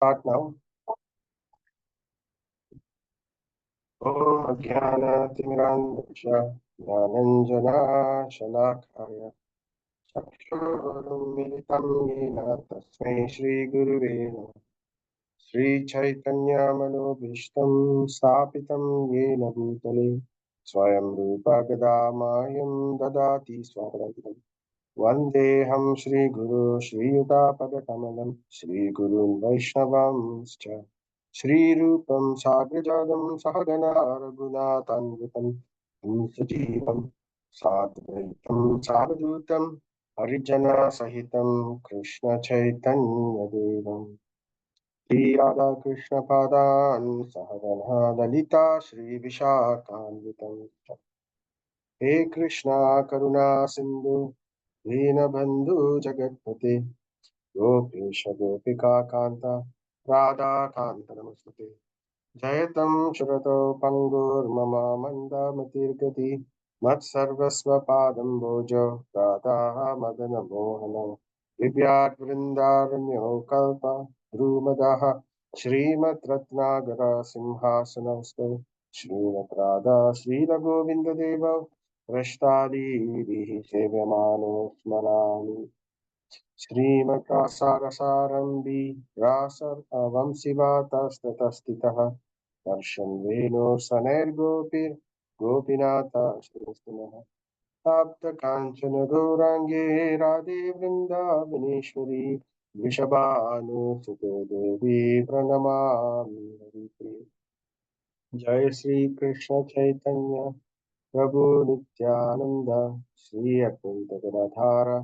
start now. Om Jnana Timirandasya Jnananjana Shalakaya Chakshurumilitam Yena Tasmai Shri Gurave Namah. Shri Chaitanya Manobhishtam Stapitam Yena Bhutale Swayam Rupa Gadamayam Dadati Swaradham Vandeham Shri Guru Shri Yudapadakamalam Shri Gurun Vaishnavamscha Shri Rupam Sagrajadam Sahagana Raghunatanvitam Sajivam Sadvaitam Savadutam Harijana Sahitam Krishna Chaitanya Devam Shri Radha Krishna Padan Sahagana Lalita Shri Vishakhanvitam He Krishna Karuna Sindhu Deenabandhu Jagatpate Gopesha Gopika Kanta Radha Kanta Namaste Jayatam Shrato Pangur Mama Manda Matirgati Mat Sarvasva Padam Bojo Radha Madana Mohana Vidyat Vrindaranyo Kalpa Drumadaha Shrimat Ratnagara Simhasanavstu Shrimat Radha Srila Govinda Deva Rashtadi Vihi Sevyamano Smarani Srimakasarasarambi Rasar Avamsivatastatastitaha Darshan Veno Saner Gopir Gopinata Shristinaha Tapta Kanchana Gaurange Radhe Vrindavaneshwari Vrishabhanu Sute Devi Pranamami Haripriya Jai Sri Krishna Chaitanya Prabhu Nityananda Sri Advaita Gadadhara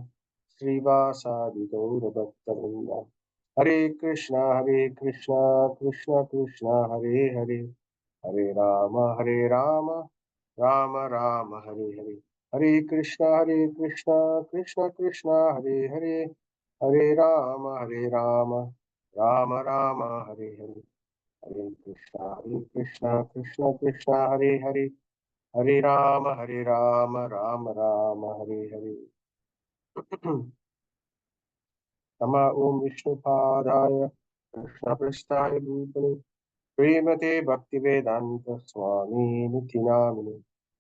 Srivasadi Gaura Bhaktavrinda Hare Krishna Krishna Krishna Hare Hare Hare Rama Rama Rama Hare Hare Hare Krishna Krishna Krishna Hare Hare Hare Rama Rama Rama Hare Hare Hare Krishna Krishna Krishna Hare Hare Hare Rama Rama Rama Hare Hare Nama Om Vishnu Padaya Krishna Prasthaya Bhutale Srimate Bhaktivedanta Swami Niti Namine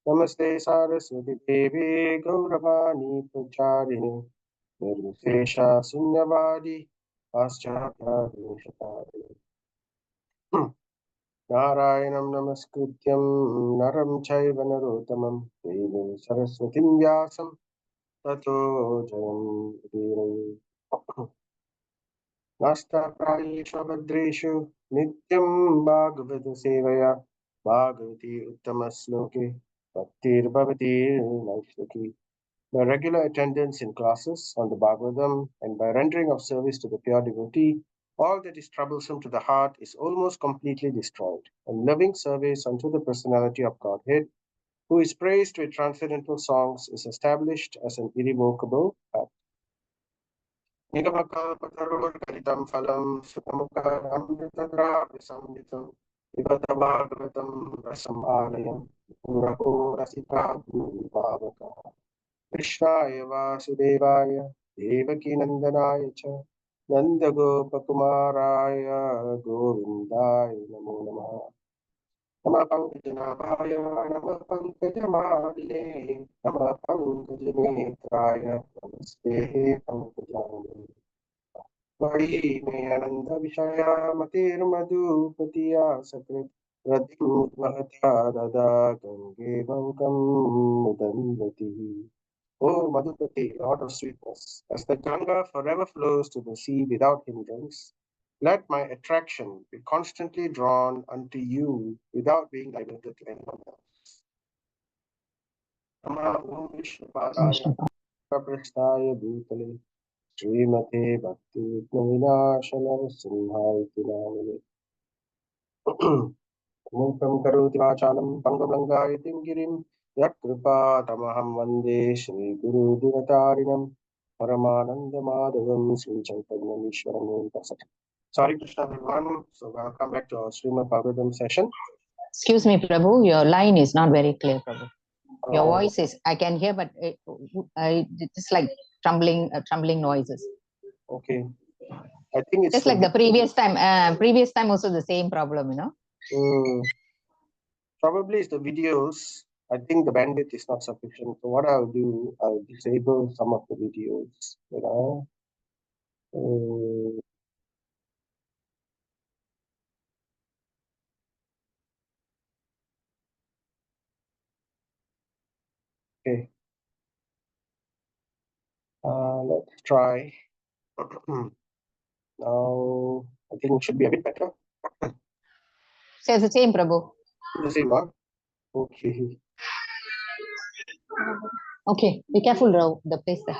Namaste Saraswati Devi Gauravani Pracharini Nirvishesha Sunyavadi Paschatya Deshapadi Narayanam Namaskrityam Naram Chaiva Narottamam Devim Saraswatim Vyasam Tato Jayam Udiraye Nasta Prayeshu Bhadreshu Nityam Bhagavata Sevaya Bhagavati Uttamasloke Bhaktir Bhavati Naishlaki. By regular attendance in classes on the Bhagavatam and by rendering of service to the pure devotee, all that is troublesome to the heart is almost completely destroyed, and loving service unto the personality of Godhead, who is praised with transcendental songs, is established as an irrevocable fact. Nigamakapatarodharitam phalam sukamukharamritadravisamritam Vivata Bhagavatam rasam alayam Puraho rasika bhuvavaka Krishnaya Vasudevaya Devaki Nandanaya cha Nanda Gopakumaraya Govindaya Namo Namaha Nama Pankajanaಭಾಯ Nama Pankajamadine Nama Pankajanetraya Namaste Pankajamane Vahi me Ananda Vishaya Matir Madhupatiya Sakrit Radhim Mahatya Dada Gange Bankam Mudandati O Madhupati, Lord of sweetness, as the Ganga forever flows to the sea without hindrance, let my attraction be constantly drawn unto you without being diverted to anyone else. Nama Om Vishnupadaya Prasthaya Bhutale Srimate Bhakti Vinashana Simhaiti Namine Mukam Karoti Vachalam Pangabangaya Girim Yat Kripa Tamaham Vande Shri Guru Divatarinam Paramananda Madhavam Sri Chaitanya Ishwaram Tasat. Sorry Krishna everyone. So welcome back to our Srimad Bhagavatam session. Excuse me, Prabhu, your line is not very clear, Prabhu. Your voice is, I can hear, but it's like trembling noises. Okay. I think it's Just like the previous time also the same problem, probably it's the videos. I think the bandwidth is not sufficient. So what I'll do, I'll disable some of the videos. Okay. Let's try. Now I think it should be a bit better. Says the same, Prabhu. The same one. Okay. Okay, be careful, Rao, the place there.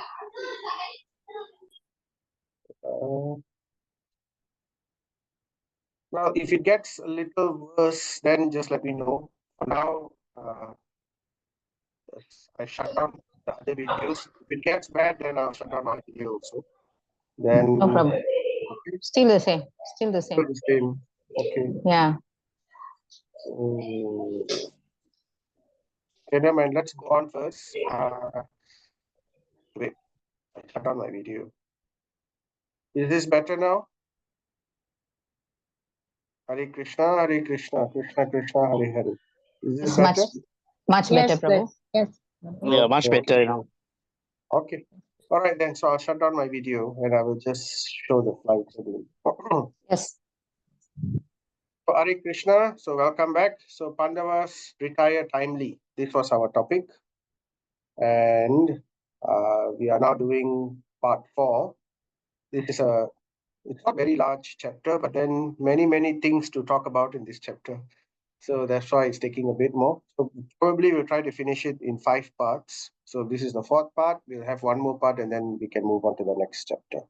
Well, if it gets a little worse, then just let me know. For now, I shut down the other videos. If it gets bad, then I'll shut down my video also. Then No problem. okay, Still the same. Still the still same. the same. Okay. Yeah. Okay, never mind. Let's go on first. Wait, I shut down my video. Is this better now? Hare Krishna, Krishna Krishna, Hare Hare. Is this It's better? much better, Prabhu. Yes. Yeah, much better now. Okay. All right then. So I'll shut down my video and I will just show the slides again. Yes. So Hare Krishna. So welcome back. So Pandavas retire timely. This was our topic, and we are now doing part 4. This is it's not very large chapter, but then many things to talk about in this chapter. So that's why it's taking a bit more. So probably we'll try to finish it in 5 parts. So this is the 4th part. We'll have one more part and then we can move on to the next chapter.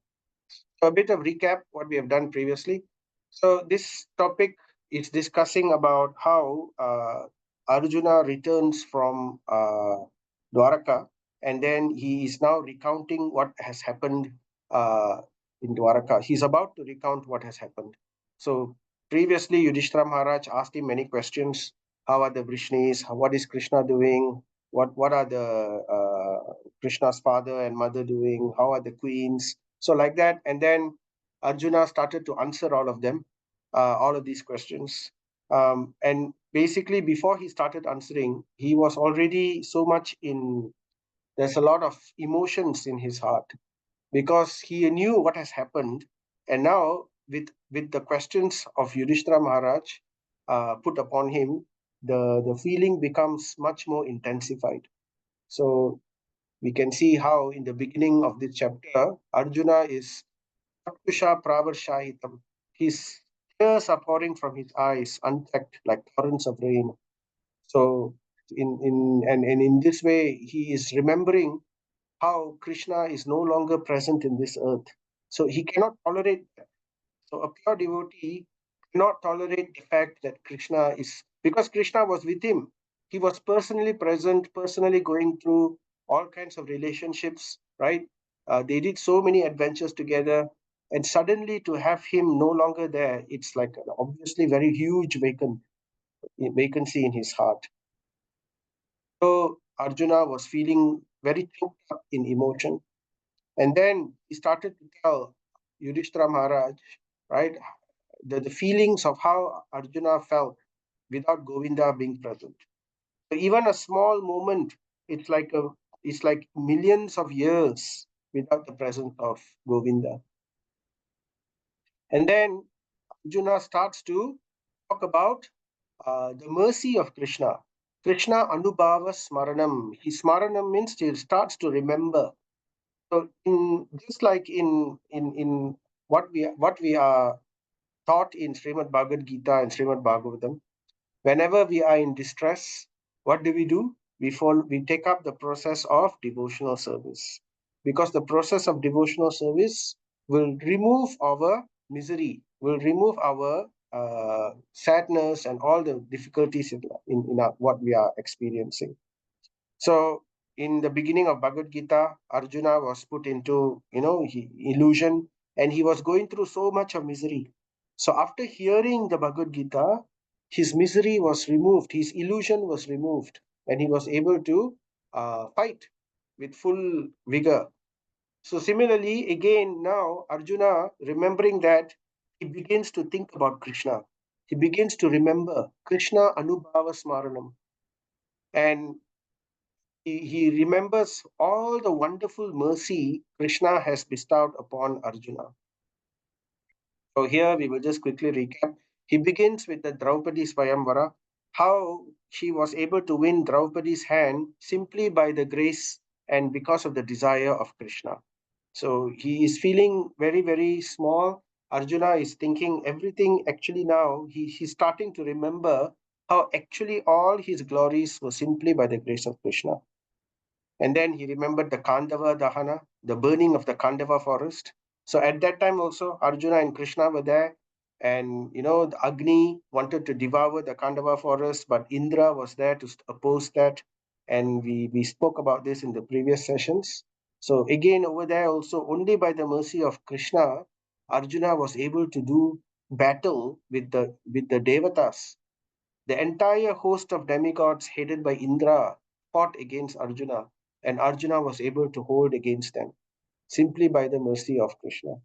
So a bit of recap what we have done previously. So this topic is discussing about how Arjuna returns from Dwaraka, and then he is now recounting what has happened in Dwaraka. He's about to recount what has happened. So previously, Yudhishthira Maharaj asked him many questions. How are the Vrishnis? What is Krishna doing? What are the Krishna's father and mother doing? How are the queens? So like that, and then Arjuna started to answer all of them, all of these questions. And basically, before he started answering, he was already so much there's a lot of emotions in his heart because he knew what has happened. And now, with the questions of Yudhishthira Maharaj put upon him, the feeling becomes much more intensified. So we can see how in the beginning of this chapter, Arjuna is Chaksha Pravarshahitam. His tears are pouring from his eyes, unchecked like torrents of rain. So in this way, he is remembering how Krishna is no longer present in this earth. So he cannot tolerate that. So a pure devotee cannot tolerate the fact that Krishna is, because Krishna was with him. He was personally present, personally going through all kinds of relationships, right? They did so many adventures together. And suddenly to have him no longer there, it's like an obviously very huge vacancy in his heart. So Arjuna was feeling very choked up in emotion. And then he started to tell Yudhishthira Maharaj, right, the feelings of how Arjuna felt without Govinda being present. So even a small moment, it's like millions of years without the presence of Govinda. And then Arjuna starts to talk about the mercy of Krishna. Krishna Anubhava Smaranam. His Smaranam means he starts to remember. So just like in what we are taught in Srimad Bhagavad Gita and Srimad Bhagavatam, whenever we are in distress, what do? We take up the process of devotional service, because the process of devotional service will remove our misery, will remove our sadness and all the difficulties in what we are experiencing. So in the beginning of Bhagavad Gita, Arjuna was put into illusion, and he was going through so much of misery. So after hearing the Bhagavad Gita, his misery was removed, his illusion was removed, and he was able to fight with full vigor. So similarly, again, now Arjuna, remembering that, he begins to think about Krishna. He begins to remember Krishna Anubhava Smaranam. And he remembers all the wonderful mercy Krishna has bestowed upon Arjuna. So here we will just quickly recap. He begins with the Draupadi Swayamvara, how she was able to win Draupadi's hand simply by the grace and because of the desire of Krishna. So he is feeling very, very small. Arjuna is thinking everything actually now. He's starting to remember how actually all his glories were simply by the grace of Krishna. And then he remembered the Kandava Dahana, the burning of the Kandava forest. So at that time also, Arjuna and Krishna were there. And, the Agni wanted to devour the Kandava forest, but Indra was there to oppose that. And we spoke about this in the previous sessions. So again, over there also, only by the mercy of Krishna, Arjuna was able to do battle with the Devatas. The entire host of demigods headed by Indra fought against Arjuna, and Arjuna was able to hold against them simply by the mercy of Krishna.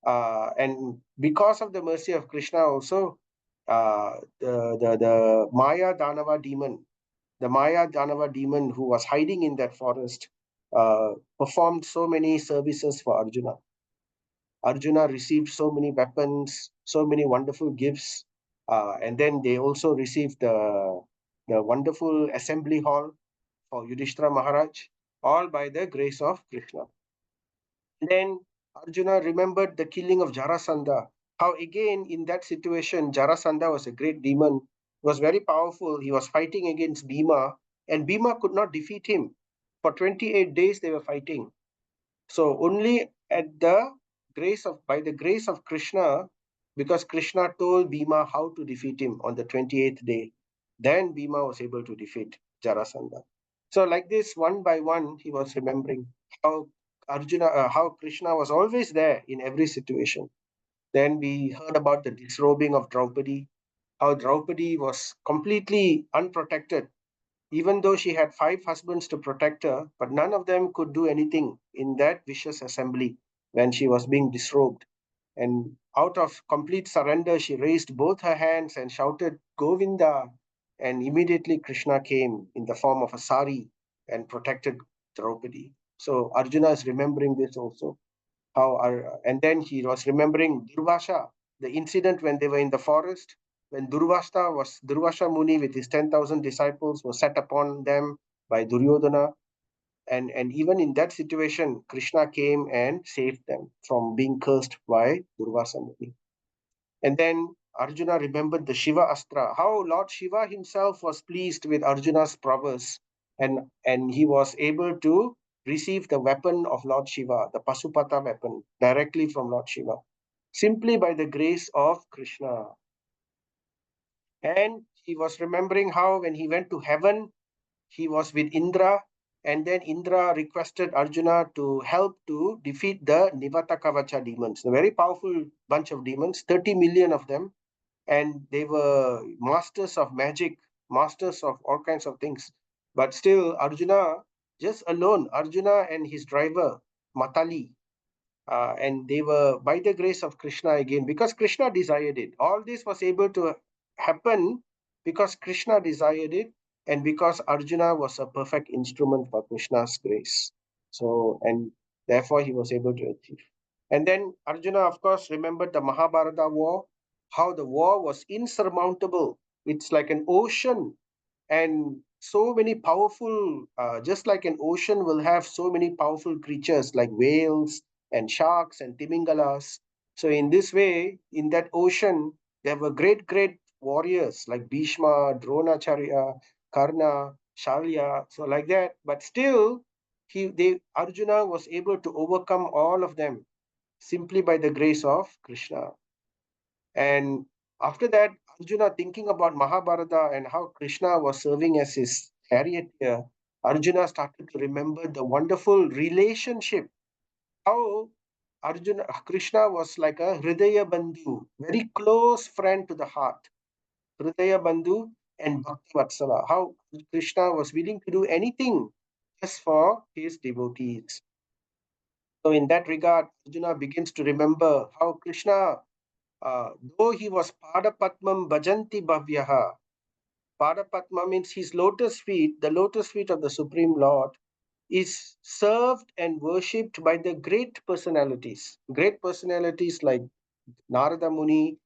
And because of the mercy of Krishna also, the Maya Danava demon who was hiding in that forest, performed so many services for Arjuna. Arjuna received so many weapons, so many wonderful gifts, and then they also received the wonderful assembly hall for Yudhishthira Maharaj, all by the grace of Krishna. And then Arjuna remembered the killing of Jarasandha, how again in that situation, Jarasandha was a great demon, was very powerful. He was fighting against Bhima, and Bhima could not defeat him. For 28 days they were fighting. So only by the grace of Krishna, because Krishna told Bhima how to defeat him on the 28th day, then Bhima was able to defeat Jarasandha. So like this, one by one, he was remembering how how Krishna was always there in every situation. Then we heard about the disrobing of Draupadi, how Draupadi was completely unprotected even though she had 5 husbands to protect her, but none of them could do anything in that vicious assembly when she was being disrobed. And out of complete surrender, she raised both her hands and shouted, Govinda. And immediately Krishna came in the form of a sari and protected Draupadi. So Arjuna is remembering this also. And then he was remembering Durvasha, the incident when they were in the forest, when Durvasha Muni with his 10,000 disciples was set upon them by Duryodhana. And even in that situation, Krishna came and saved them from being cursed by Durvasa Muni. And then Arjuna remembered the Shiva Astra, how Lord Shiva himself was pleased with Arjuna's prowess, and he was able to receive the weapon of Lord Shiva, the Pasupata weapon, directly from Lord Shiva, simply by the grace of Krishna. And he was remembering how when he went to heaven, he was with Indra, and then Indra requested Arjuna to help to defeat the Nivatakavacha demons, a very powerful bunch of demons, 30 million of them. And they were masters of magic, masters of all kinds of things. But still, Arjuna, just alone, Arjuna and his driver, Matali, and they were by the grace of Krishna again, because Krishna desired it. All this was able to happen because Krishna desired it and because Arjuna was a perfect instrument for Krishna's grace. So, and therefore he was able to achieve. And then Arjuna, of course, remembered the Mahabharata war, how the war was insurmountable. It's like an ocean, and so many powerful, just like an ocean will have so many powerful creatures like whales and sharks and timingalas. So in this way, in that ocean, there were great warriors like Bhishma, Dronacharya, Karna, Shalya, so like that. But still, Arjuna was able to overcome all of them simply by the grace of Krishna. And after that, Arjuna, thinking about Mahabharata and how Krishna was serving as his charioteer, Arjuna started to remember the wonderful relationship. How Krishna was like a Hridaya Bandhu, very close friend to the heart. Hridaya Bandhu and Bhakti Vatsala. How Krishna was willing to do anything just for his devotees. So in that regard, Arjuna begins to remember how Krishna, though he was Padapatmam Bhajanti Bhavyaha, Padapatma means his lotus feet, the lotus feet of the Supreme Lord, is served and worshipped by the great personalities like Narada Muni,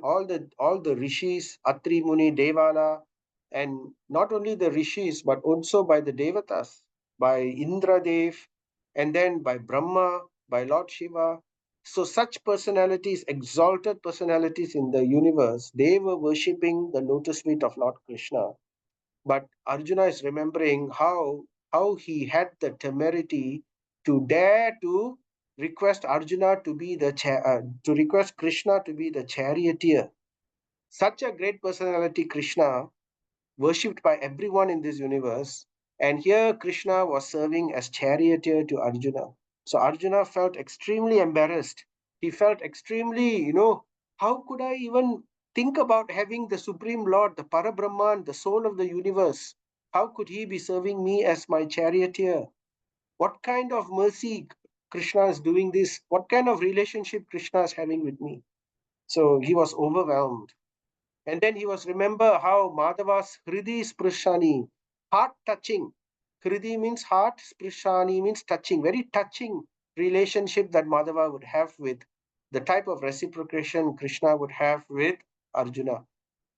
all the rishis, Atri Muni, Devala, and not only the rishis but also by the Devatas, by Indra Dev, and then by Brahma, by Lord Shiva. So such personalities, exalted personalities in the universe, they were worshipping the lotus feet of Lord Krishna. But Arjuna is remembering how he had the temerity to dare to request Arjuna to be to request Krishna to be the charioteer. Such a great personality, Krishna, worshipped by everyone in this universe, and here Krishna was serving as charioteer to Arjuna. So Arjuna felt extremely embarrassed. He felt extremely, how could I even think about having the Supreme Lord, the Parabrahman, the soul of the universe? How could he be serving me as my charioteer? What kind of mercy Krishna is doing this? What kind of relationship Krishna is having with me? So he was overwhelmed. And then he was remember how Madhava's Hridi Sprishani, heart touching. Hridi means heart, Sprishani means touching, very touching relationship that Madhava would have with the type of reciprocation Krishna would have with Arjuna.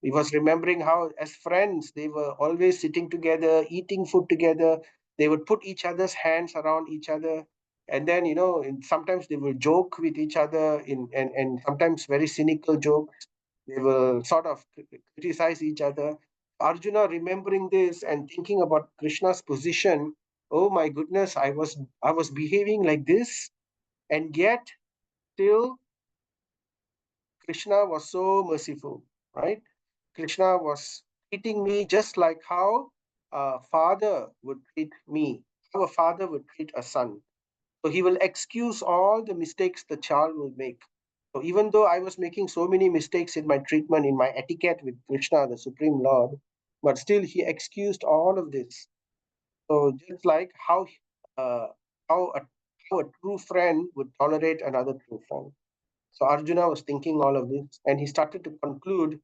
He was remembering how, as friends, they were always sitting together, eating food together. They would put each other's hands around each other. And then, sometimes they will joke with each other and sometimes very cynical jokes. They will sort of criticize each other. Arjuna remembering this and thinking about Krishna's position, oh my goodness, I was behaving like this, and yet still Krishna was so merciful, right? Krishna was treating me just like how a father would treat me, how a father would treat a son. So he will excuse all the mistakes the child will make. So even though I was making so many mistakes in my treatment, in my etiquette with Krishna, the Supreme Lord, but still he excused all of this. So just like uh, how a how a true friend would tolerate another true friend. So Arjuna was thinking all of this, and he started to conclude.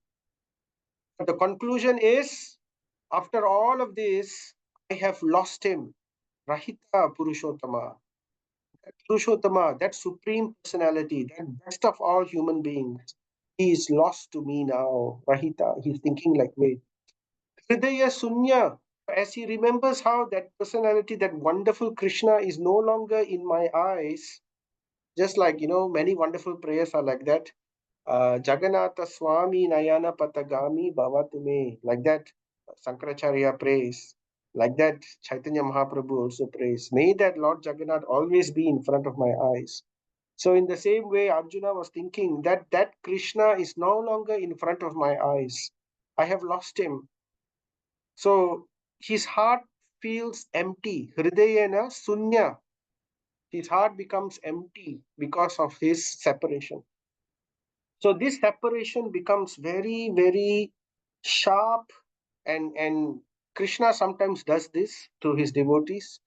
But the conclusion is, after all of this, I have lost him. Rahita Purushottama. Purushottama, that supreme personality, that best of all human beings, he is lost to me now. Rahita, he's thinking like, wait. Hridaya Sunya, as he remembers how that personality, that wonderful Krishna is no longer in my eyes, just like, many wonderful prayers are like that. Jagannatha Swami Nayana Patagami Bhavatume, like that Sankaracharya prays, like that Chaitanya Mahaprabhu also prays. May that Lord Jagannath always be in front of my eyes. So in the same way, Arjuna was thinking that Krishna is no longer in front of my eyes. I have lost him. So his heart feels empty. Hridayana Sunya. His heart becomes empty because of his separation. So this separation becomes very, very sharp, and Krishna sometimes does this to his devotees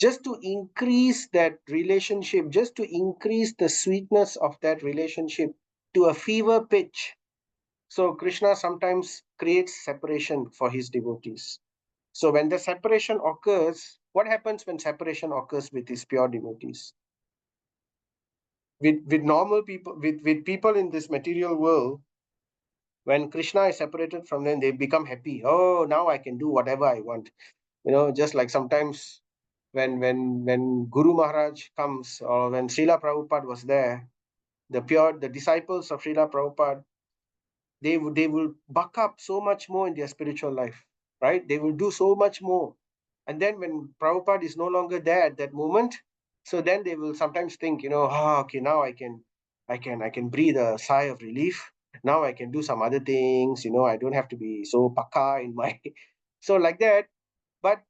just to increase that relationship, just to increase the sweetness of that relationship to a fever pitch. So Krishna sometimes creates separation for his devotees. So when the separation occurs, what happens when separation occurs with his pure devotees? With normal people, with people in this material world, when Krishna is separated from them, they become happy. Oh, now I can do whatever I want. Just like sometimes when Guru Maharaj comes, or when Srila Prabhupada was there, the disciples of Srila Prabhupada, they will buck up so much more in their spiritual life, right? They will do so much more. And then when Prabhupada is no longer there at that moment, so then they will sometimes think, okay, now I can breathe a sigh of relief. Now I can do some other things, I don't have to be so paka in my so like that. But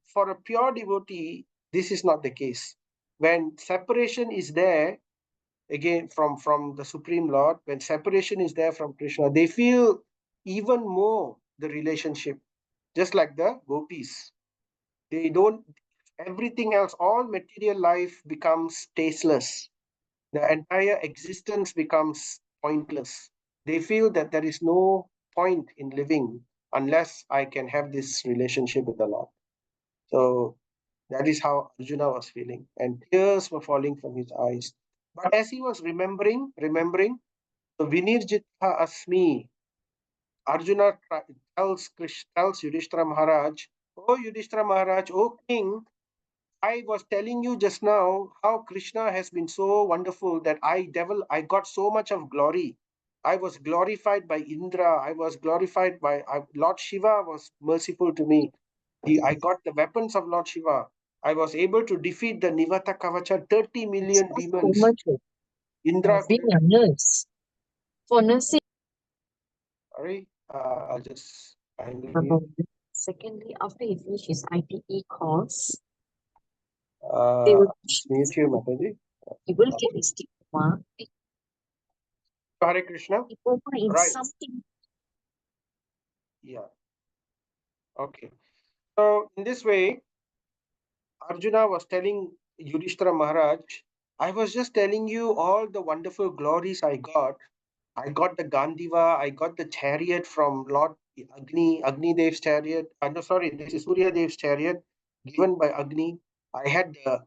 for a pure devotee, this is not the case. When separation is there, again from the Supreme Lord, when separation is there from Krishna, they feel even more the relationship, just like the gopis. They don't, everything else, all material life becomes tasteless. The entire existence becomes pointless. They feel that there is no point in living unless I can have this relationship with the Lord. So that is how Arjuna was feeling, and tears were falling from his eyes. But as he was remembering, Vinirjita Asmi, Arjuna tells Yudhishthira Maharaj, "Oh Yudhishthira Maharaj, oh King, I was telling you just now how Krishna has been so wonderful that I got so much of glory. I was glorified by Indra. I was glorified by Lord Shiva was merciful to me. I got the weapons of Lord Shiva. I was able to defeat the Nivata Kavacha, 30 million demons. So much Indra being a nurse. For nursing, Sorry, I'll just find it here. secondly, after he finished his ITE course, they will Just mute you, Mataji. he will get his diploma, Hare Krishna. diploma in Right. something. Yeah. Okay. So in this way, Arjuna was telling Yudhishthira Maharaj, I was just telling you all the wonderful glories I got. I got the Gandiva, I got the chariot from Lord Agni Dev's chariot. No, sorry, this is Surya Dev's chariot given by Agni. I had the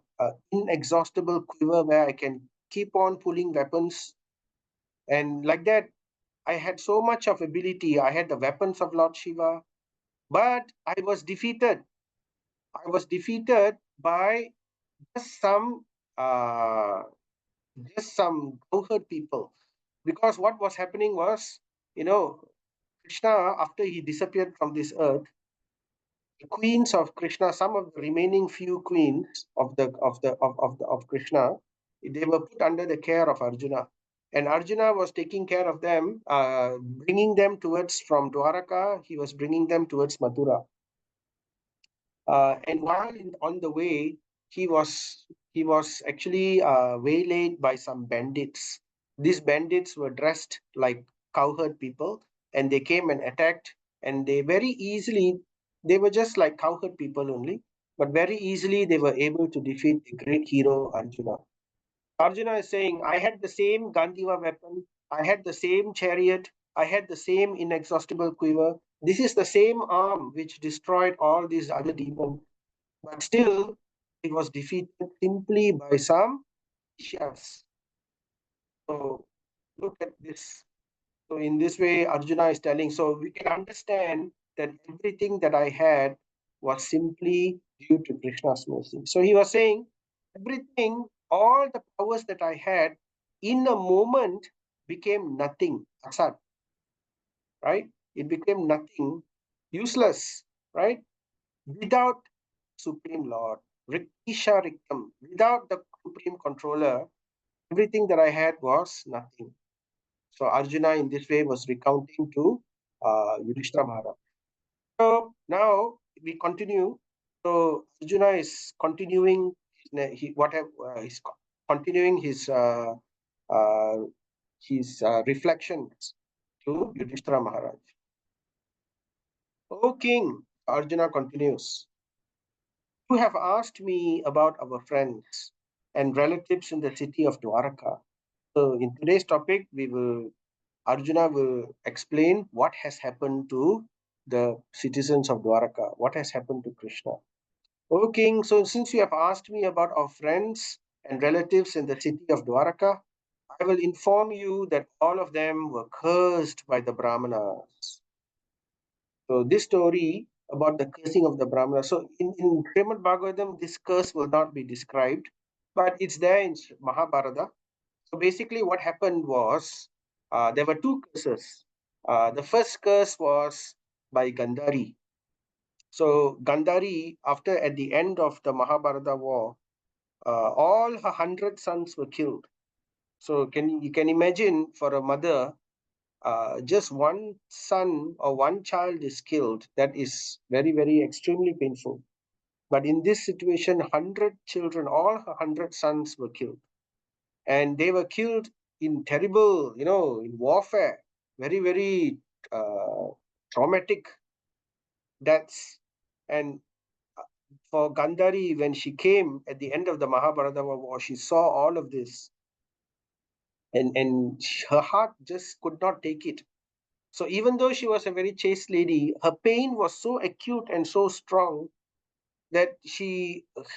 inexhaustible quiver where I can keep on pulling weapons. And like that, I had so much of ability. I had the weapons of Lord Shiva. But I was defeated. I was defeated by just some uh, cowherd people, because what was happening was, Krishna, after he disappeared from this earth, the queens of Krishna, some of the remaining few queens of Krishna, they were put under the care of Arjuna, and Arjuna was taking care of them, bringing them towards from Dwaraka. He was bringing them towards Mathura. And while on the way, he was actually waylaid by some bandits. These bandits were dressed like cowherd people, and they came and attacked. And they were just like cowherd people only, but very easily they were able to defeat the great hero Arjuna. Arjuna is saying, I had the same Gandiva weapon, I had the same chariot, I had the same inexhaustible quiver. This is the same arm which destroyed all these other demons, but still it was defeated simply by some Ishyas. So look at this. So in this way, Arjuna is telling, so we can understand that everything that I had was simply due to Krishna's mercy. So he was saying, everything, all the powers that I had, in a moment became nothing, asat, right? It became nothing, useless, right? Without Supreme Lord, Rikisha Riktam, without the Supreme Controller, everything that I had was nothing. So Arjuna in this way was recounting to Yudhishthira Maharaj. So now we continue. So Arjuna is continuing he's continuing his reflections to Yudhishthira Maharaj. O King, Arjuna continues, you have asked me about our friends and relatives in the city of Dwaraka. So in today's topic, Arjuna will explain what has happened to the citizens of Dwaraka, what has happened to Krishna. O King, so since you have asked me about our friends and relatives in the city of Dwaraka, I will inform you that all of them were cursed by the Brahmanas. So this story about the cursing of the Brahmanas. So in Srimad Bhagavatam, this curse will not be described, but it's there in Mahabharata. So basically, what happened was there were two curses. The first curse was by Gandhari. So Gandhari, at the end of the Mahabharata war, all her 100 sons were killed. So you can imagine, for a mother, just one son or one child is killed. That is very, very extremely painful. But in this situation, 100 children, all her 100 sons were killed. And they were killed in terrible, in warfare, very, very traumatic deaths. And for Gandhari, when she came at the end of the Mahabharata war, she saw all of this, and her heart just could not take it. So even though she was a very chaste lady, her pain was so acute and so strong that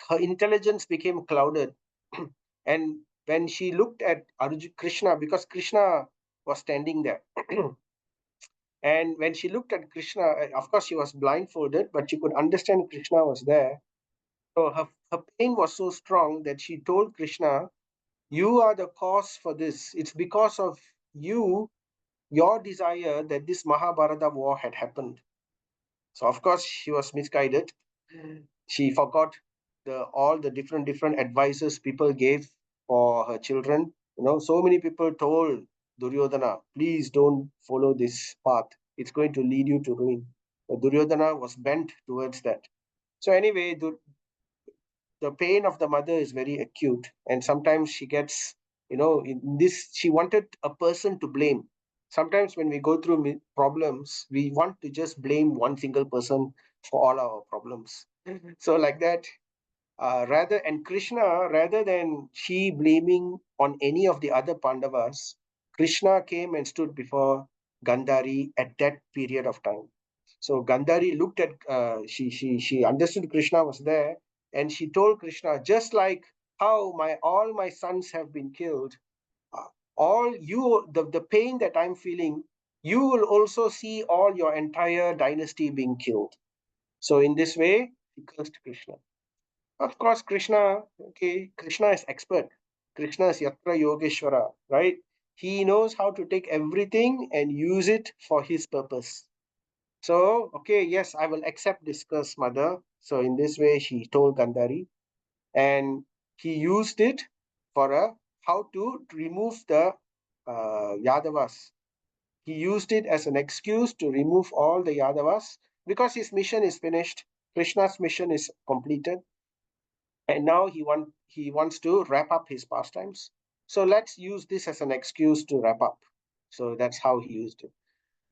her intelligence became clouded. And when she looked at Krishna, because Krishna was standing there, and when she looked at Krishna, of course she was blindfolded, but she could understand Krishna was there. So her pain was so strong that she told Krishna, "You are the cause for this. It's because of you, your desire, that this Mahabharata war had happened." So of course she was misguided. She forgot all the different advices people gave for her children. So many people told Duryodhana, please don't follow this path. It's going to lead you to ruin. But Duryodhana was bent towards that. So anyway, the pain of the mother is very acute, and sometimes she gets, in this, she wanted a person to blame. Sometimes when we go through problems, we want to just blame one single person for all our problems. So like that, rather than she blaming on any of the other Pandavas, Krishna came and stood before Gandhari at that period of time. So Gandhari looked at, she understood Krishna was there, and she told Krishna, just like how all my sons have been killed, all you, the pain that I'm feeling, you will also see all your entire dynasty being killed. So in this way, he cursed Krishna. Of course, Krishna is expert. Krishna is Yatra Yogeshwara, right? He knows how to take everything and use it for his purpose. So, okay, yes, I will accept this curse, mother. So in this way, she told Gandhari, and he used it for how to remove the Yadavas. He used it as an excuse to remove all the Yadavas because his mission is finished. Krishna's mission is completed, and now he wants to wrap up his pastimes. So let's use this as an excuse to wrap up. So that's how he used it.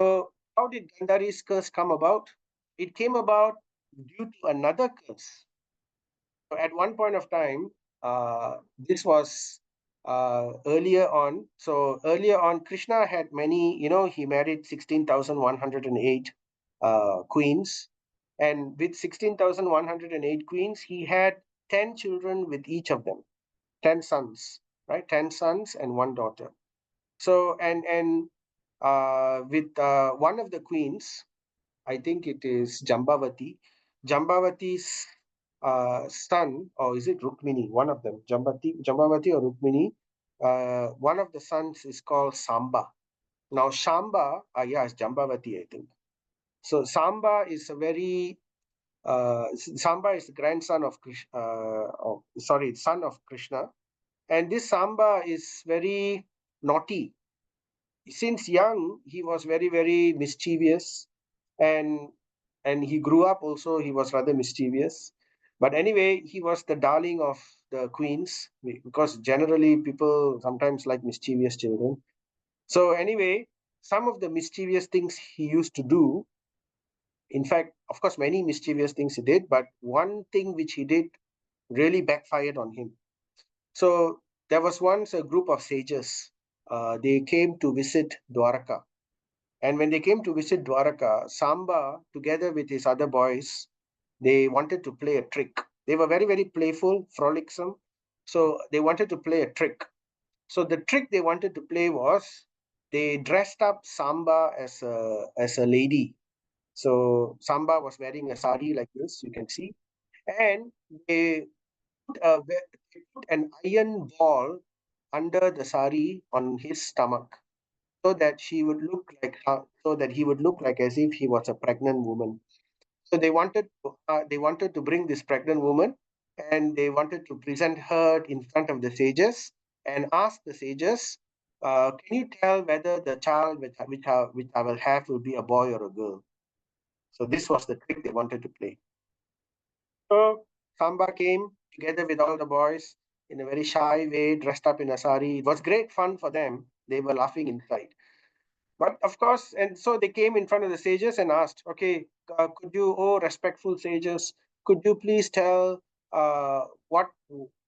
So how did Gandhari's curse come about? It came about due to another curse. So at one point of time, this was earlier on. So earlier on, Krishna had many, he married 16,108 queens. And with 16,108 queens, he had 10 children with each of them, 10 sons, right? 10 sons and one daughter. So, and with one of the queens, I think it is Jambavati. Jambavati's son, or is it Rukmini? One of them, Jambavati or Rukmini. One of the sons is called Samba. Now Shamba, it's Jambavati, I think. So Samba is Samba is the grandson of son of Krishna, and this Samba is very naughty. Since young, he was very, very mischievous, and he grew up also, he was rather mischievous. But anyway, he was the darling of the queens, because generally people sometimes like mischievous children. So anyway, some of the mischievous things he used to do, in fact, of course, many mischievous things he did, but one thing which he did really backfired on him. So there was once a group of sages. They came to visit Dwaraka. And when they came to visit Dwaraka, Samba, together with his other boys, they wanted to play a trick. They were very, very playful, frolicsome. So they wanted to play a trick. So the trick they wanted to play was they dressed up Samba as a lady. So Samba was wearing a sari like this, you can see. And they put an iron ball under the sari on his stomach, so that so that he would look like as if he was a pregnant woman. So they wanted to bring this pregnant woman, and they wanted to present her in front of the sages and ask the sages, can you tell whether the child which I will have will be a boy or a girl? So this was the trick they wanted to play. So Samba came together with all the boys in a very shy way, dressed up in a sari. It was great fun for them. They were laughing inside. But of course, and so they came in front of the sages and asked, okay, could you, oh respectful sages, could you please tell what?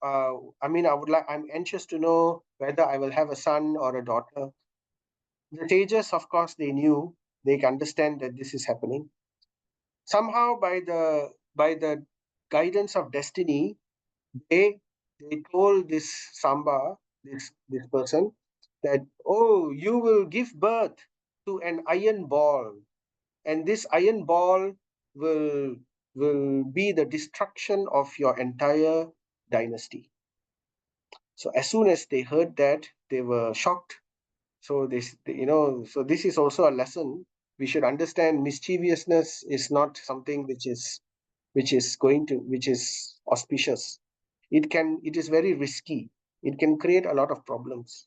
I'm anxious to know whether I will have a son or a daughter. The sages, of course, they knew, they understand that this is happening. Somehow, by the guidance of destiny, they told this Samba, this person, that, oh, you will give birth to an iron ball, and this iron ball will will be the destruction of your entire dynasty. So as soon as they heard that, they were shocked. So so this is also a lesson. We should understand mischievousness is not something which is auspicious. It is very risky. It can create a lot of problems.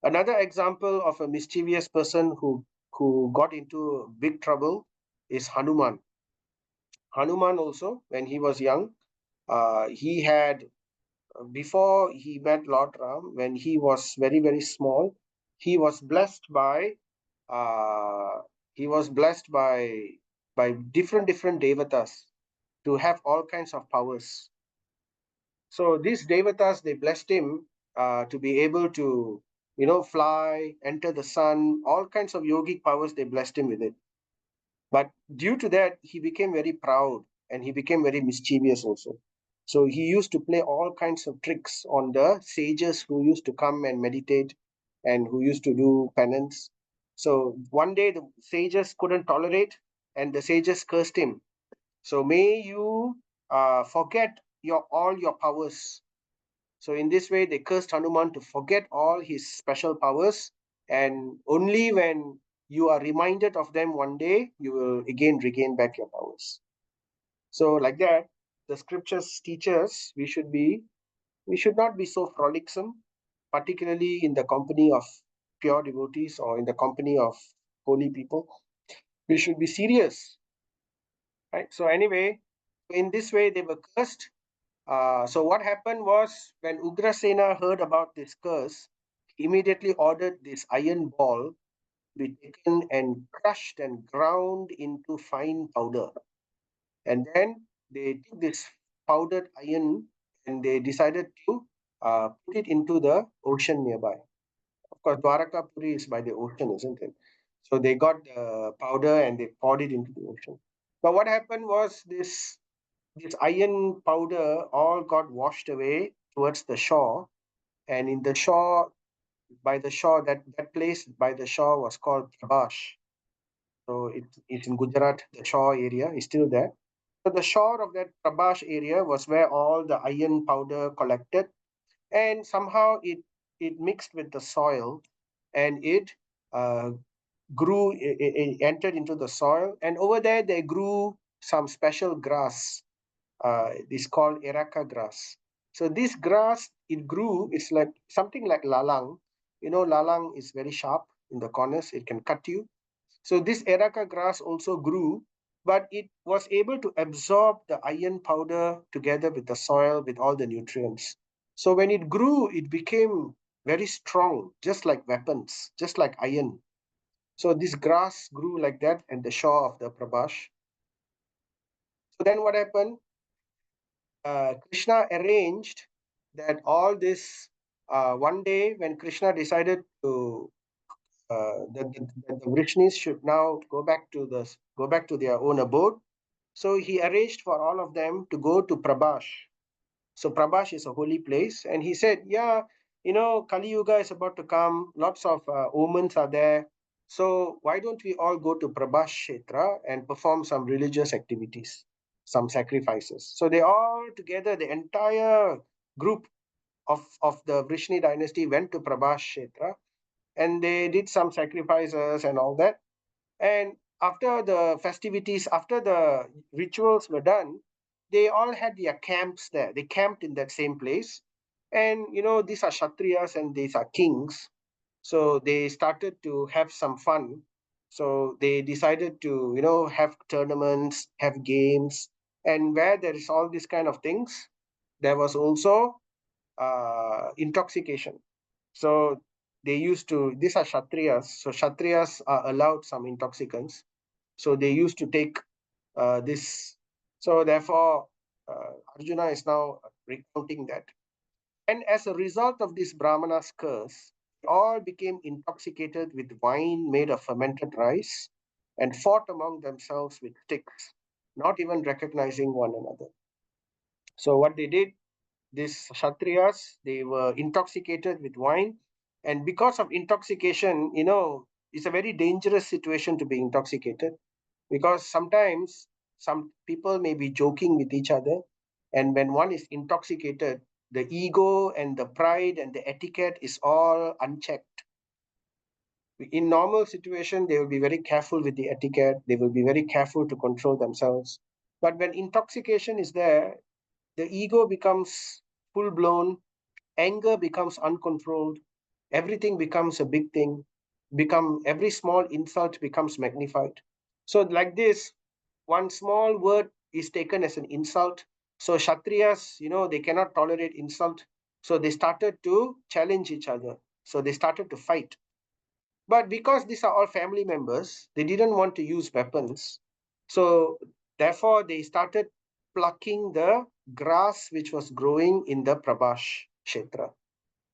Another example of a mischievous person who got into big trouble is Hanuman. Hanuman also, when he was young, he had before he met Lord Ram, when he was very very small, he was blessed by uh, by different devatas to have all kinds of powers. So these devatas, they blessed him to be able to, fly, enter the sun, all kinds of yogic powers. They blessed him with it. But due to that, he became very proud and he became very mischievous also. So he used to play all kinds of tricks on the sages who used to come and meditate and who used to do penance. So one day the sages couldn't tolerate, and the sages cursed him. So may you forget all your powers. So in this way, they cursed Hanuman to forget all his special powers, and only when you are reminded of them one day, you will again regain back your powers. So like that, the scriptures teach us we should not be so frolicsome, particularly in the company of pure devotees or in the company of holy people. We should be serious, right? So anyway, in this way, they were cursed. So what happened was, when Ugrasena heard about this curse, he immediately ordered this iron ball to be taken and crushed and ground into fine powder. And then they took this powdered iron and they decided to put it into the ocean nearby. Of course, Dwarakapuri is by the ocean, isn't it? So they got the powder and they poured it into the ocean. But what happened was, this iron powder all got washed away towards the shore, and in the shore, by the shore, that place by the shore was called Prabash. So it's in Gujarat. The shore area is still there. So the shore of that Prabash area was where all the iron powder collected, and somehow it mixed with the soil, and it uh, grew. It entered into the soil, and over there they grew some special grass. Is called Eraka grass. So this grass, it grew, it's like something like lalang. Lalang is very sharp in the corners, it can cut you. So this Eraka grass also grew, but it was able to absorb the iron powder together with the soil, with all the nutrients. So when it grew, it became very strong, just like weapons, just like iron. So this grass grew like that at the shore of the Prabash. So then what happened? Krishna arranged that all this one day, when Krishna decided to that the Vrishnis should now go back to their own abode. So he arranged for all of them to go to Prabash. So Prabash is a holy place, and he said, "Yeah, Kali Yuga is about to come. Lots of omens are there. So why don't we all go to Prabash Kshetra and perform some religious activities, some sacrifices?" So they all together, the entire group of the Vrishni dynasty went to Prabash Kshetra, and they did some sacrifices and all that. And after the festivities, after the rituals were done, they all had their camps there. They camped in that same place. And, these are Kshatriyas and these are kings. So they started to have some fun. So they decided to, have tournaments, have games. And where there is all these kind of things, there was also intoxication. So these are Kshatriyas. So Kshatriyas are allowed some intoxicants. So they used to take this. So therefore, Arjuna is now recounting that. And as a result of this Brahmana's curse, they all became intoxicated with wine made of fermented rice and fought among themselves with sticks, not even recognizing one another. So what they did, these Kshatriyas, they were intoxicated with wine. And because of intoxication, it's a very dangerous situation to be intoxicated, because sometimes some people may be joking with each other. And when one is intoxicated, the ego and the pride and the etiquette is all unchecked. In normal situation, they will be very careful with the etiquette. They will be very careful to control themselves. But when intoxication is there, the ego becomes full blown, anger becomes uncontrolled, everything becomes a big thing, every small insult becomes magnified. So like this, one small word is taken as an insult. So Kshatriyas, they cannot tolerate insult. So they started to challenge each other. So they started to fight. But because these are all family members, they didn't want to use weapons. So therefore, they started plucking the grass which was growing in the Prabhash Kshetra.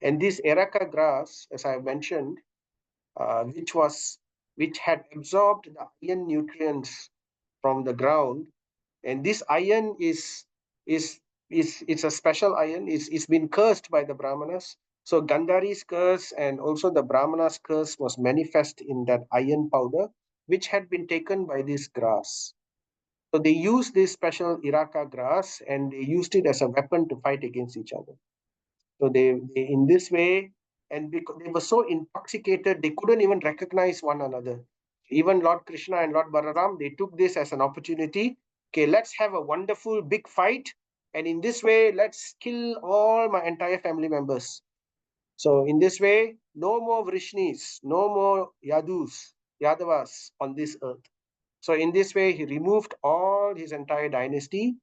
And this Eraka grass, as I mentioned, which had absorbed the iron nutrients from the ground, and this iron is it's a special iron. It's been cursed by the Brahmanas. So Gandhari's curse and also the Brahmana's curse was manifest in that iron powder, which had been taken by this grass. So they used this special Iraka grass and they used it as a weapon to fight against each other. So they in this way, and because they were so intoxicated, they couldn't even recognize one another. Even Lord Krishna and Lord Balaram, they took this as an opportunity. Okay, let's have a wonderful big fight, and in this way, let's kill all my entire family members. So in this way, no more Vrishnis, no more Yadavas on this earth. So in this way, he removed all his entire dynasty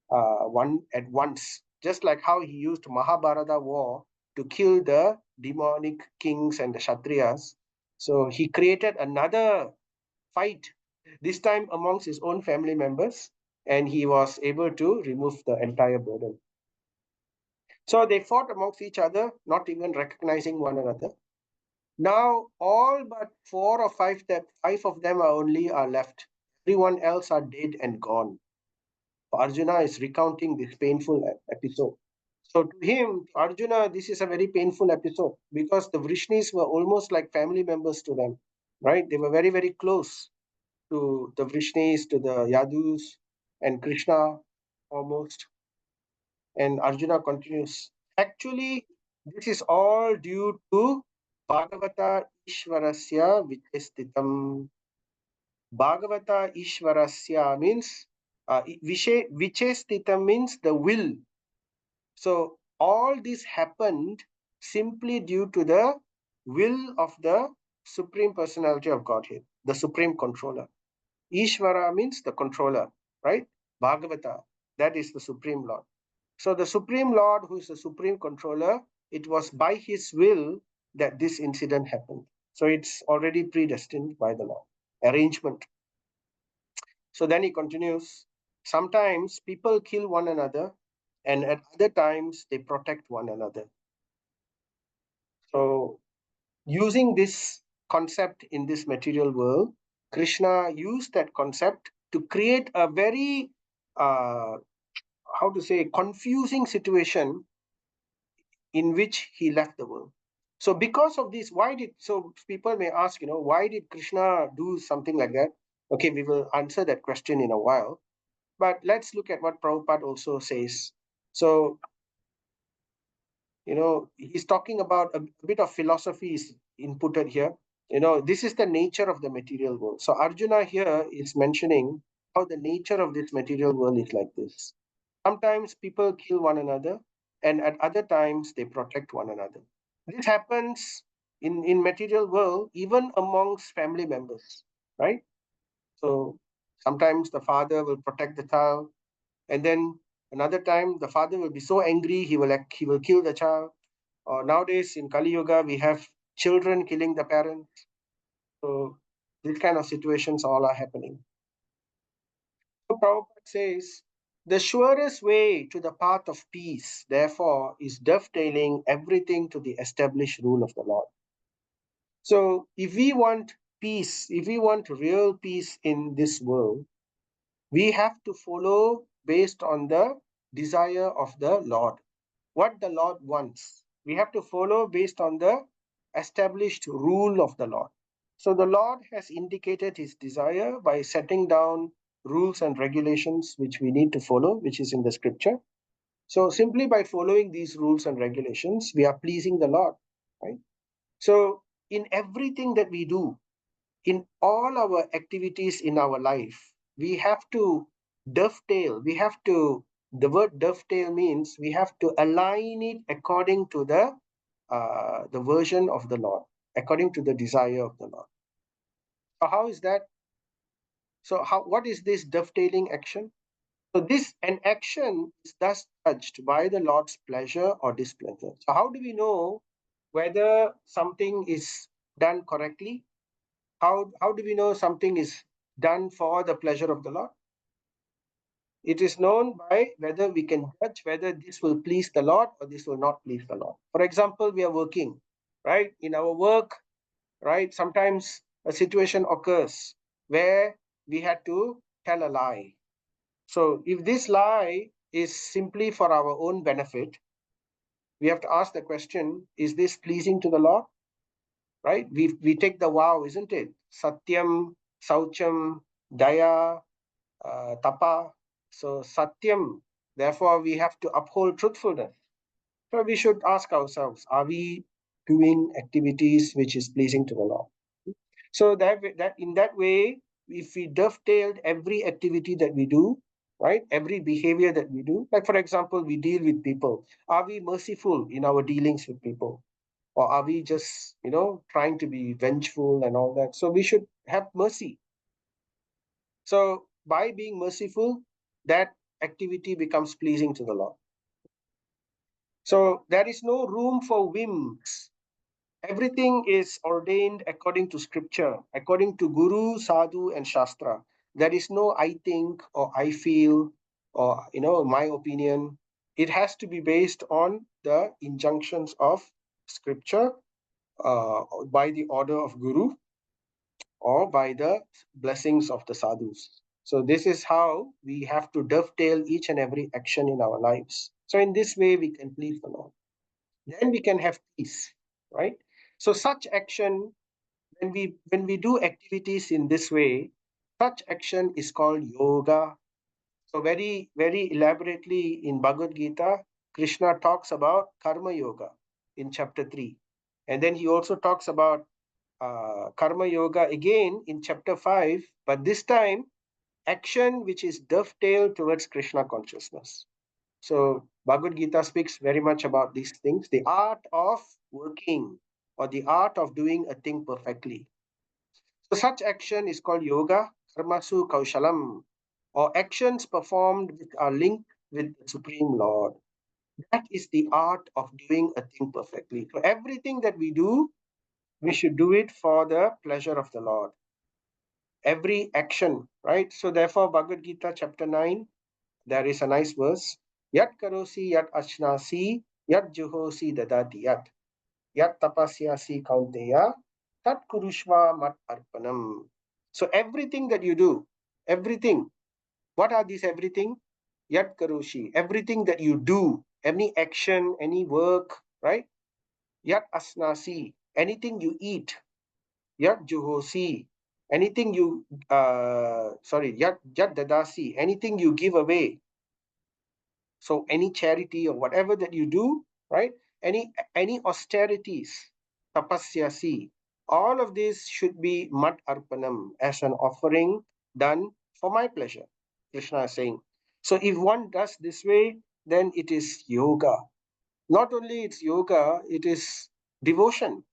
one at once, just like how he used Mahabharata war to kill the demonic kings and the Kshatriyas. So he created another fight, this time amongst his own family members, and he was able to remove the entire burden. So they fought amongst each other, not even recognizing one another. Now all but 4 or 5 of them are left. Everyone else are dead and gone. Arjuna is recounting this painful episode. So to him, Arjuna, this is a very painful episode because the Vrishnis were almost like family members to them, right? They were very, very close to the Vrishnis, to the Yadus, and Krishna almost. And Arjuna continues, actually, this is all due to Bhagavata Ishvarasya Vichestitam. Bhagavata Ishvarasya means Vichestitam means the will. So all this happened simply due to the will of the Supreme Personality of Godhead, the Supreme Controller. Ishvara means the controller, right? Bhagavata, that is the Supreme Lord. So the Supreme Lord, who is the Supreme Controller, it was by his will that this incident happened. So it's already predestined by the law, arrangement. So then he continues, sometimes people kill one another, and at other times they protect one another. So using this concept in this material world, Krishna used that concept to create a very, confusing situation in which he left the world. So because of this, so people may ask, why did Krishna do something like that? Okay, we will answer that question in a while. But let's look at what Prabhupada also says. So, he's talking about a bit of philosophy is inputted here. This is the nature of the material world. So Arjuna here is mentioning how the nature of this material world is like this. Sometimes people kill one another, and at other times they protect one another. This happens in material world, even amongst family members, right? So sometimes the father will protect the child, and then another time the father will be so angry he will kill the child. Or nowadays in Kali Yuga we have children killing the parents. So these kind of situations all are happening. So Prabhupada says The surest way to the path of peace, therefore, is dovetailing everything to the established rule of the Lord. So, if we want peace, if we want real peace in this world, we have to follow based on the desire of the Lord. What the Lord wants. We have to follow based on the established rule of the Lord. So the Lord has indicated his desire by setting down rules and regulations which we need to follow, which is in the scripture. So simply by following these rules and regulations, we are pleasing the Lord, right? So in everything that we do, in all our activities in our life, we have to dovetail. The word dovetail means we have to align it according to the version of the Lord, according to the desire of the Lord. So how is that? So what is this dovetailing action? So an action is thus judged by the Lord's pleasure or displeasure. So how do we know whether something is done correctly? How do we know something is done for the pleasure of the Lord? It is known by whether we can judge whether this will please the Lord or this will not please the Lord. For example, we are working, right? In our work, right? Sometimes a situation occurs where we had to tell a lie. So if this lie is simply for our own benefit, we have to ask the question, is this pleasing to the Lord? Right? We take the vow, isn't it? Satyam, Saucham, Daya, Tapa. So Satyam, therefore we have to uphold truthfulness. So we should ask ourselves, are we doing activities which is pleasing to the Lord? So that in that way, if we dovetailed every activity that we do, right, every behavior that we do, like for example, we deal with people. Are we merciful in our dealings with people? Or are we just, trying to be vengeful and all that? So we should have mercy. So by being merciful, that activity becomes pleasing to the Lord. So there is no room for whims. Everything is ordained according to scripture, according to Guru, Sadhu, and Shastra. There is no I think or I feel or, my opinion. It has to be based on the injunctions of scripture by the order of Guru or by the blessings of the sadhus. So this is how we have to dovetail each and every action in our lives. So in this way, we can please the Lord. Then we can have peace, right? So such action, when we do activities in this way, such action is called yoga. So very, very elaborately in Bhagavad Gita, Krishna talks about karma yoga in chapter 3. And then he also talks about karma yoga again in chapter 5, but this time action which is dovetailed towards Krishna consciousness. So Bhagavad Gita speaks very much about these things, the art of working or the art of doing a thing perfectly. So such action is called yoga, karmasu kaushalam, or actions performed which are linked with the Supreme Lord. That is the art of doing a thing perfectly. So everything that we do, we should do it for the pleasure of the Lord. Every action, right? So therefore, Bhagavad Gita chapter 9, there is a nice verse. Yat karosi yat ashnasi yat juhosi dadati yat tapasyasi kaunteya tat kurushva mat arpanam. So everything that you do, everything, what are these everything? Yat karoshi, everything that you do, any action, any work, right? Yat asnasi, anything you eat. Yat juhosi, anything you, yat dadasi, anything you give away. So any charity or whatever that you do, right? Any austerities, tapasyasi, all of this should be mat arpanam, as an offering done for my pleasure. Krishna is saying. So if one does this way, then it is yoga. Not only it's yoga, it is devotion.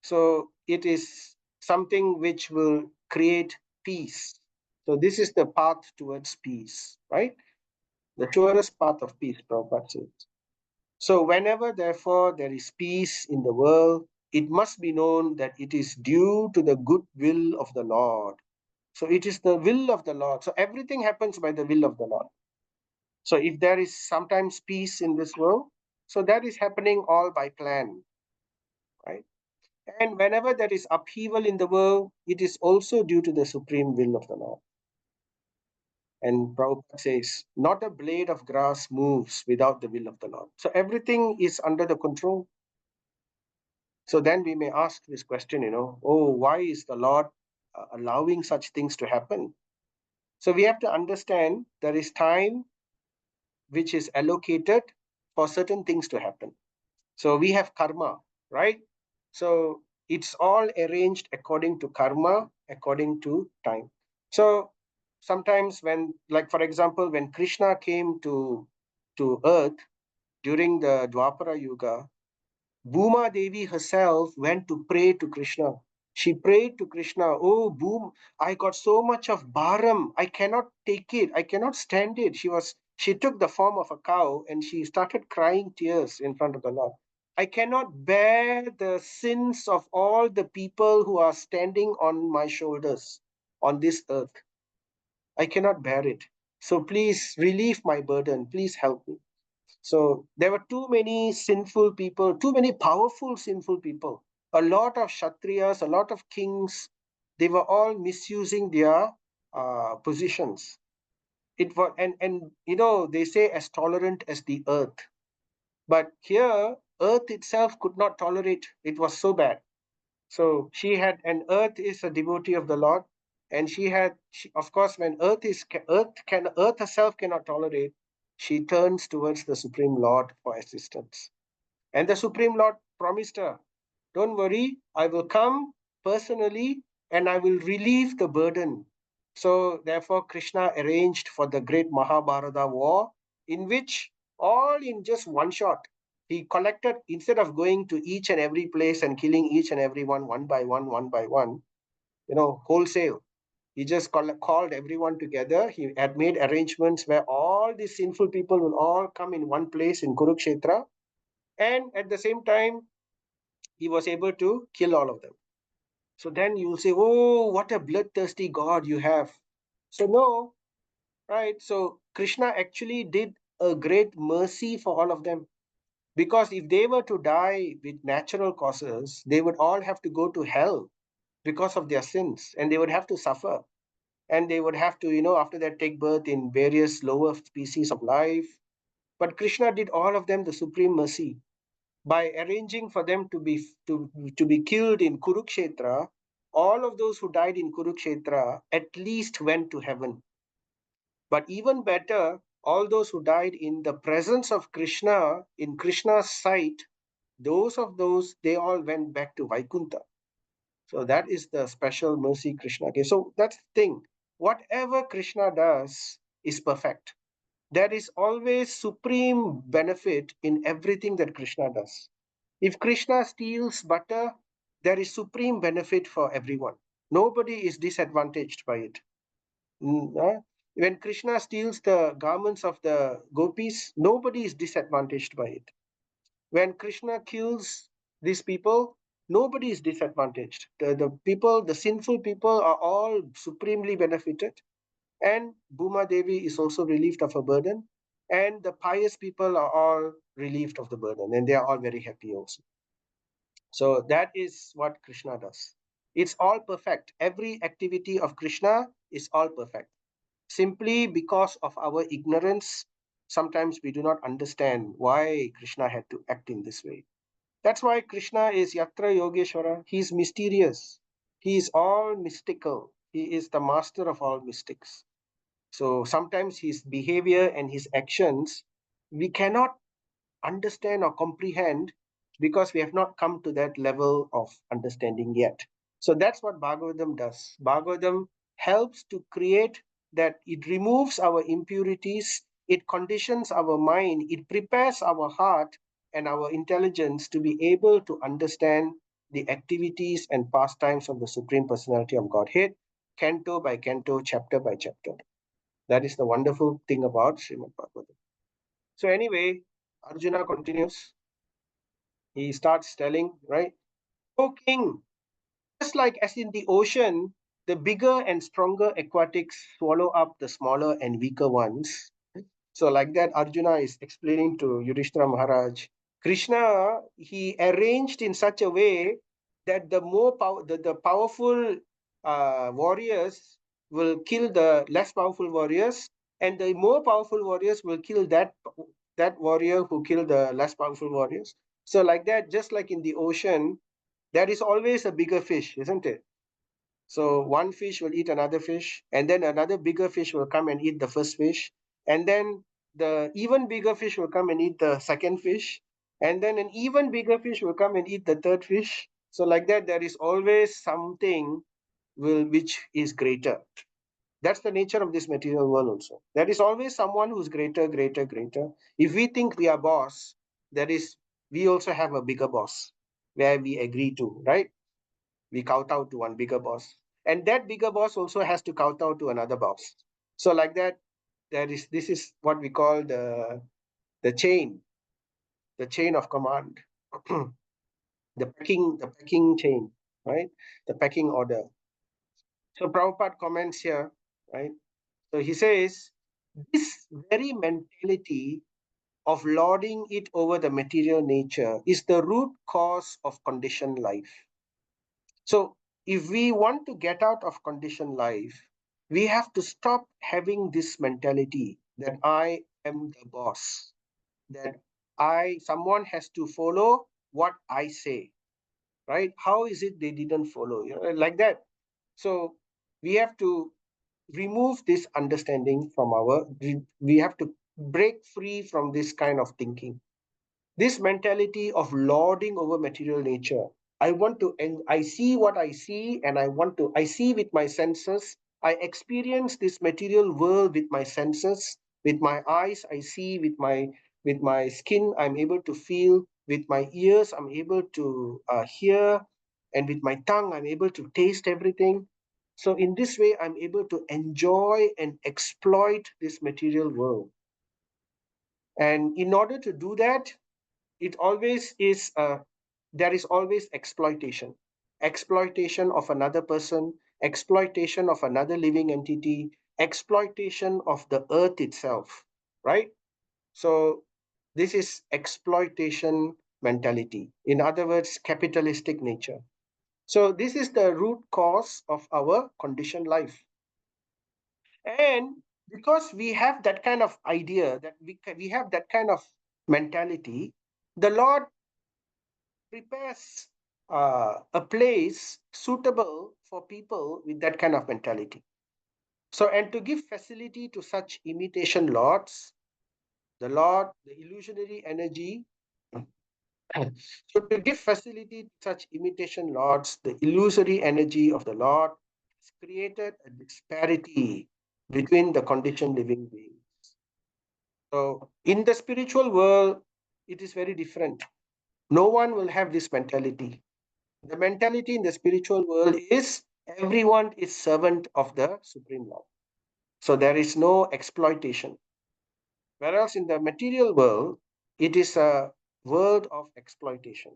So it is something which will create peace. So this is the path towards peace, right? The surest path of peace, Prabhupada says. So whenever, therefore, there is peace in the world, it must be known that it is due to the good will of the Lord. So it is the will of the Lord. So everything happens by the will of the Lord. So if there is sometimes peace in this world, so that is happening all by plan, right? And whenever there is upheaval in the world, it is also due to the supreme will of the Lord. And Prabhupada says, not a blade of grass moves without the will of the Lord. So everything is under the control. So then we may ask this question, oh, why is the Lord allowing such things to happen? So we have to understand there is time which is allocated for certain things to happen. So we have karma, right? So it's all arranged according to karma, according to time. So sometimes when, like for example, when Krishna came to earth during the Dwapara Yuga, Bhuma Devi herself went to pray to Krishna. She prayed to Krishna, oh Boom, I got so much of bharam, I cannot take it, I cannot stand it. She took the form of a cow and she started crying tears in front of the Lord. I cannot bear the sins of all the people who are standing on my shoulders on this earth. I cannot bear it. So please relieve my burden. Please help me. So there were too many sinful people, too many powerful sinful people. A lot of Kshatriyas, a lot of kings, they were all misusing their positions. It was, and they say as tolerant as the earth. But here, earth itself could not tolerate. It was so bad. So she had, and earth is a devotee of the Lord, and of course, when earth herself cannot tolerate, she turns towards the Supreme Lord for assistance. And the Supreme Lord promised her, don't worry, I will come personally and I will relieve the burden. So therefore, Krishna arranged for the great Mahabharata war, in which all in just one shot, he collected, instead of going to each and every place and killing each and every one by one, wholesale. He just called everyone together. He had made arrangements where all these sinful people will all come in one place in Kurukshetra. And at the same time, he was able to kill all of them. So then you'll say, oh, what a bloodthirsty God you have. So no, right? So Krishna actually did a great mercy for all of them. Because if they were to die with natural causes, they would all have to go to hell because of their sins, and they would have to suffer. And they would have to, after that, take birth in various lower species of life. But Krishna did all of them the supreme mercy by arranging for them to be killed in Kurukshetra. All of those who died in Kurukshetra at least went to heaven. But even better, all those who died in the presence of Krishna, in Krishna's sight, those, they all went back to Vaikuntha. So that is the special mercy Krishna gave. So that's the thing. Whatever Krishna does is perfect. There is always supreme benefit in everything that Krishna does. If Krishna steals butter, there is supreme benefit for everyone. Nobody is disadvantaged by it. When Krishna steals the garments of the gopis, nobody is disadvantaged by it. When Krishna kills these people, nobody is disadvantaged. The sinful people are all supremely benefited. And Bhuma Devi is also relieved of her burden. And the pious people are all relieved of the burden. And they are all very happy also. So that is what Krishna does. It's all perfect. Every activity of Krishna is all perfect. Simply because of our ignorance, sometimes we do not understand why Krishna had to act in this way. That's why Krishna is Yatra Yogeshwara. He is mysterious. He is all mystical. He is the master of all mystics. So sometimes his behavior and his actions, we cannot understand or comprehend because we have not come to that level of understanding yet. So that's what Bhagavatam does. Bhagavatam helps to create that. It removes our impurities, it conditions our mind, it prepares our heart and our intelligence to be able to understand the activities and pastimes of the Supreme Personality of Godhead, canto by canto, chapter by chapter. That is the wonderful thing about Srimad Bhagavatam. So anyway, Arjuna continues. He starts telling, right? O king, just like as in the ocean, the bigger and stronger aquatics swallow up the smaller and weaker ones. So like that, Arjuna is explaining to Yudhishthira Maharaj, Krishna, he arranged in such a way that the powerful warriors will kill the less powerful warriors, and the more powerful warriors will kill that warrior who killed the less powerful warriors. So like that, just like in the ocean, there is always a bigger fish, isn't it? So one fish will eat another fish, and then another bigger fish will come and eat the first fish, and then the even bigger fish will come and eat the second fish, and then an even bigger fish will come and eat the third fish. So like that, there is always something which is greater. That's the nature of this material world also. There is always someone who's greater, greater, greater. If we think we are boss, we also have a bigger boss where we agree to, right? We kowtow to one bigger boss, and that bigger boss also has to kowtow to another boss. So like that, this is what we call the chain of command. the pecking chain, right? The pecking order. So Prabhupada comments here, right? So he says, this very mentality of lording it over the material nature is the root cause of conditioned life. So if we want to get out of conditioned life, we have to stop having this mentality that I am the boss, that someone has to follow what I say, right? How is it they didn't follow? Like that. So we have to remove this understanding from we have to break free from this kind of thinking. This mentality of lording over material nature. I see what I see, and I see with my senses. I experience this material world with my senses, with my eyes. I see with my skin. I'm able to feel with my ears. I'm able to hear, and with my tongue, I'm able to taste everything. So in this way, I'm able to enjoy and exploit this material world. And in order to do that, there is always exploitation of another person, exploitation of another living entity, exploitation of the earth itself, right? So this is exploitation mentality, in other words, capitalistic nature. So this is the root cause of our conditioned life. And because we have that kind of idea, that we have that kind of mentality, the Lord prepares a place suitable for people with that kind of mentality. So, and to give facility to such imitation lords, the illusionary energy. So, to give facility to such imitation lords, the illusory energy of the Lord has created a disparity between the conditioned living beings. So, in the spiritual world, it is very different. No one will have this mentality. The mentality in the spiritual world is everyone is servant of the Supreme Lord. So there is no exploitation. Whereas in the material world, it is a world of exploitation.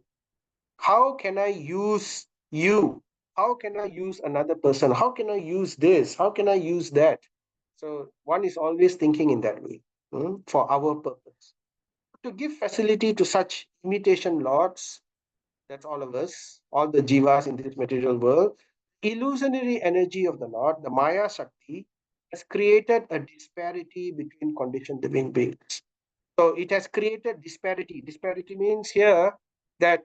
How can I use you? How can I use another person? How can I use this? How can I use that? So one is always thinking in that way, for our purpose. To give facility to such imitation lords, that's all of us, all the jivas in this material world, illusionary energy of the Lord, the Maya Shakti, has created a disparity between conditioned living beings. So it has created disparity. Disparity means here that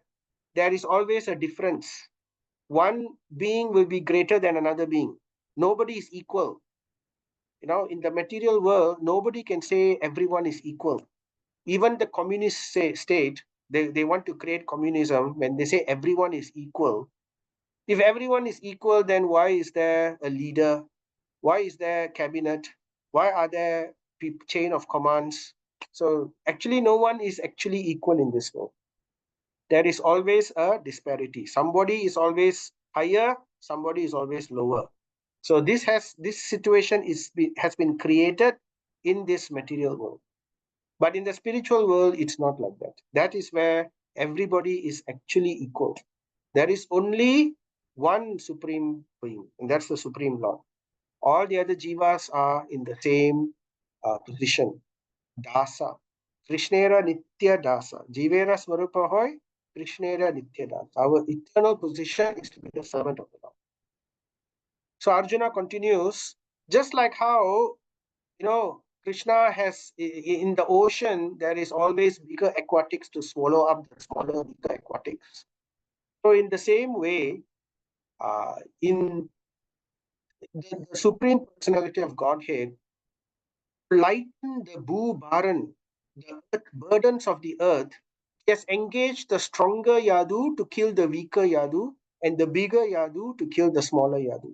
there is always a difference. One being will be greater than another being. Nobody is equal. In the material world, nobody can say everyone is equal. Even the communist state, they want to create communism when they say everyone is equal. If everyone is equal, then why is there a leader? Why is there cabinet? Why are there chain of commands? So actually, no one is actually equal in this world. There is always a disparity. Somebody is always higher, somebody is always lower. So this situation has been created in this material world. But in the spiritual world, it's not like that. That is where everybody is actually equal. There is only one supreme being, and that's the Supreme Lord. All the other jivas are in the same position. dasa. Krishnera nitya dasa. Jivera swarupa hoy, Krishnera nitya dasa. Our eternal position is to be the servant of the Lord. So Arjuna continues, just like how, Krishna has, in the ocean, there is always bigger aquatics to swallow up the smaller, bigger aquatics. So in the same way, in the Supreme Personality of Godhead, lighten the bharan, the burdens of the earth, he has engaged the stronger yadu to kill the weaker yadu, and the bigger yadu to kill the smaller yadu.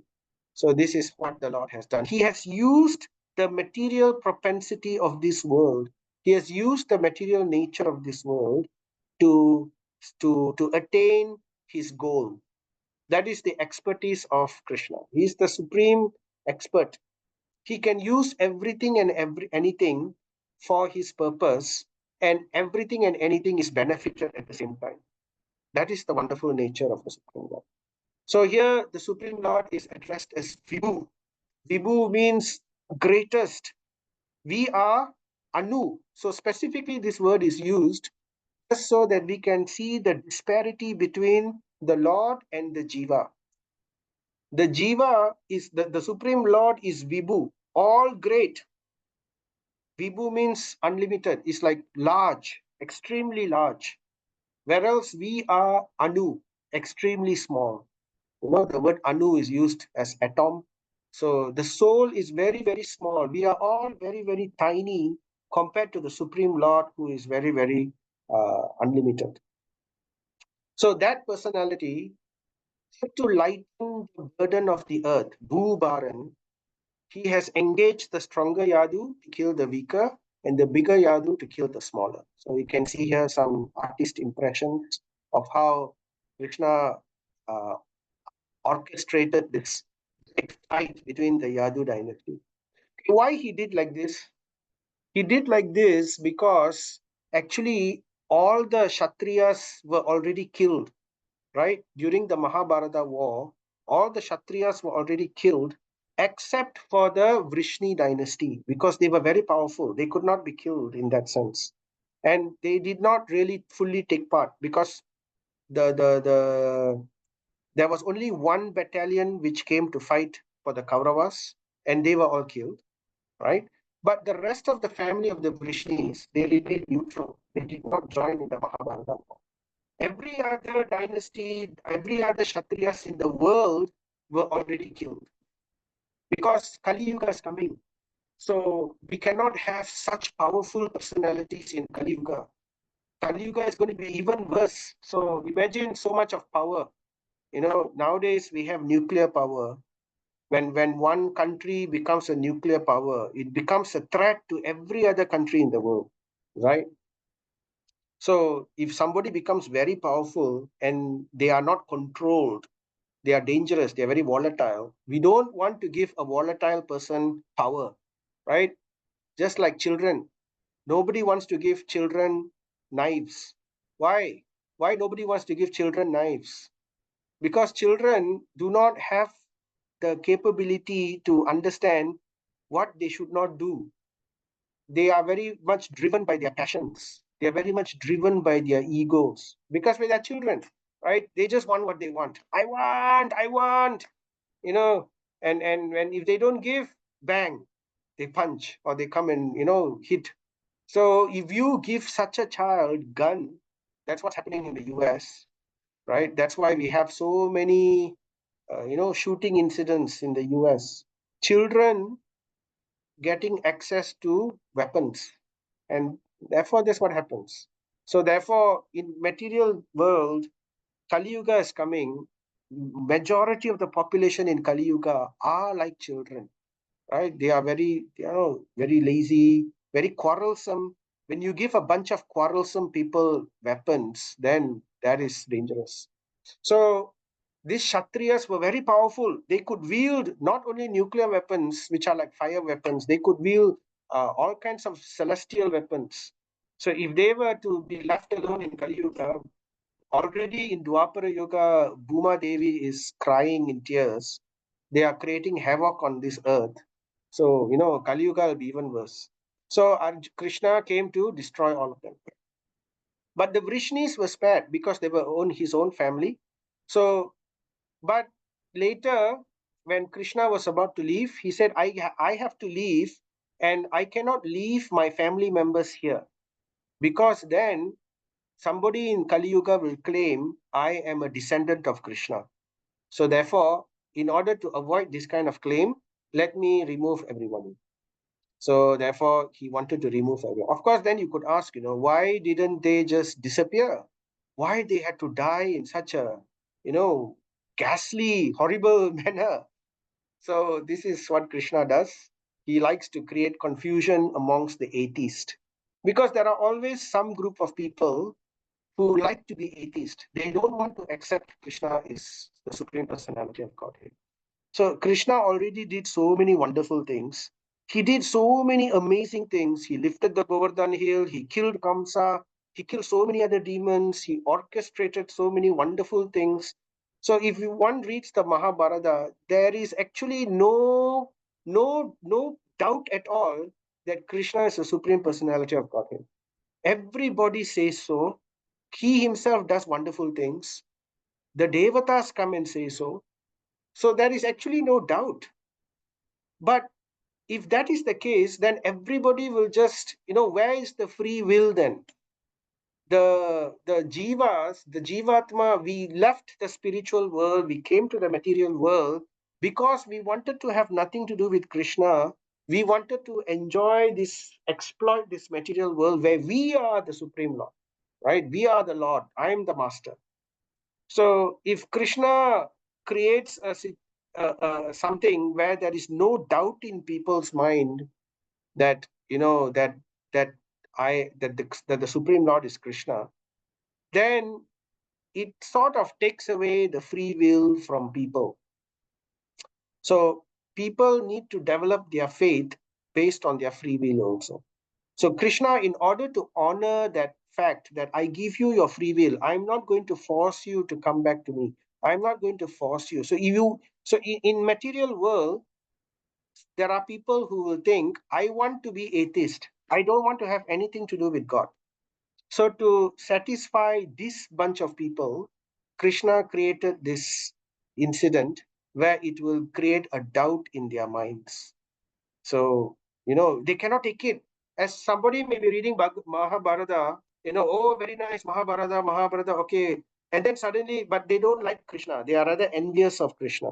So this is what the Lord has done. He has used the material propensity of this world. He has used the material nature of this world to attain his goal. That is the expertise of Krishna. He is the supreme expert. He can use everything and anything for his purpose, and everything and anything is benefited at the same time. That is the wonderful nature of the Supreme Lord. So here the Supreme Lord is addressed as Vibhu. Vibhu means greatest. We are Anu. So specifically this word is used just so that we can see the disparity between the Lord and the Jiva. The Jiva is, the Supreme Lord is Vibhu, all great. Vibhu means unlimited, is like large, extremely large. Whereas we are Anu, extremely small. The word Anu is used as atom. So the soul is very, very small. We are all very, very tiny compared to the Supreme Lord, who is very, very unlimited. So that personality, to lighten the burden of the earth, Bharan, he has engaged the stronger yadu to kill the weaker, and the bigger yadu to kill the smaller. So you can see here some artist impressions of how Krishna orchestrated this fight between the Yadu dynasty. Why he did like this? He did like this because actually all the Kshatriyas were already killed, right? During the Mahabharata war, all the Kshatriyas were already killed except for the Vrishni dynasty, because they were very powerful. They could not be killed in that sense. And they did not really fully take part because there was only one battalion which came to fight for the Kauravas, and they were all killed, right? But the rest of the family of the Vrishnis, they remained neutral. They did not join in the Mahabharata war. Every other dynasty, every other Kshatriyas in the world were already killed, because Kali Yuga is coming. So we cannot have such powerful personalities in Kali Yuga. Kali Yuga is going to be even worse. So imagine so much of power. Nowadays we have nuclear power. When one country becomes a nuclear power, it becomes a threat to every other country in the world, right? So if somebody becomes very powerful and they are not controlled, they are dangerous, they are very volatile. We don't want to give a volatile person power, right? Just like children. Nobody wants to give children knives. Why? Why nobody wants to give children knives? Because children do not have the capability to understand what they should not do. They are very much driven by their passions. They are very much driven by their egos, because when they're children, right, they just want what they want. I want, and when if they don't give, bang, they punch, or they come and hit. So if you give such a child gun, that's what's happening in the US, right? That's why we have so many shooting incidents in the US. Children getting access to weapons, and therefore that's what happens. So therefore, in material world, Kali Yuga is coming. Majority of the population in Kali Yuga are like children, right? They are very, very lazy, very quarrelsome. When you give a bunch of quarrelsome people weapons, then that is dangerous. So these Kshatriyas were very powerful. They could wield not only nuclear weapons, which are like fire weapons, they could wield all kinds of celestial weapons. So if they were to be left alone in Kali Yuga, already in Dwapara Yuga, Bhuma Devi is crying in tears. They are creating havoc on this earth. So, Kali Yuga will be even worse. So Krishna came to destroy all of them. But the Vrishnis were spared because they were his own family. So, but later, when Krishna was about to leave, he said, I have to leave, and I cannot leave my family members here, because then somebody in Kali Yuga will claim I am a descendant of Krishna. So therefore, in order to avoid this kind of claim, let me remove everyone. So therefore, he wanted to remove everyone. Of course, then you could ask, why didn't they just disappear? Why they had to die in such a, ghastly, horrible manner? So this is what Krishna does. He likes to create confusion amongst the atheists, because there are always some group of people who like to be atheist. They don't want to accept Krishna is the Supreme Personality of Godhead. So Krishna already did so many wonderful things. He did so many amazing things. He lifted the Govardhan hill. He killed Kamsa. He killed so many other demons. He orchestrated so many wonderful things. So if one reads the Mahabharata, there is actually no doubt at all that Krishna is the Supreme Personality of Godhead. Everybody says so. He himself does wonderful things. The Devatas come and say so. So there is actually no doubt. But if that is the case, then everybody will just, where is the free will then? The jivas, the jivatma, we left the spiritual world, we came to the material world because we wanted to have nothing to do with Krishna. We wanted to enjoy this, exploit this material world where we are the Supreme Lord, right? We are the Lord. I am the Master. So if Krishna creates something where there is no doubt in people's mind that that the Supreme Lord is Krishna, then it sort of takes away the free will from people. So people need to develop their faith based on their free will also. So Krishna, in order to honor that fact that I give you your free will, I'm not going to force you to come back to me. I'm not going to force you. So in material world, there are people who will think, I want to be atheist. I don't want to have anything to do with God. So to satisfy this bunch of people, Krishna created this incident where it will create a doubt in their minds. So, they cannot take it. As somebody may be reading Mahabharata, oh, very nice, Mahabharata, okay. And then suddenly, but they don't like Krishna. They are rather envious of Krishna.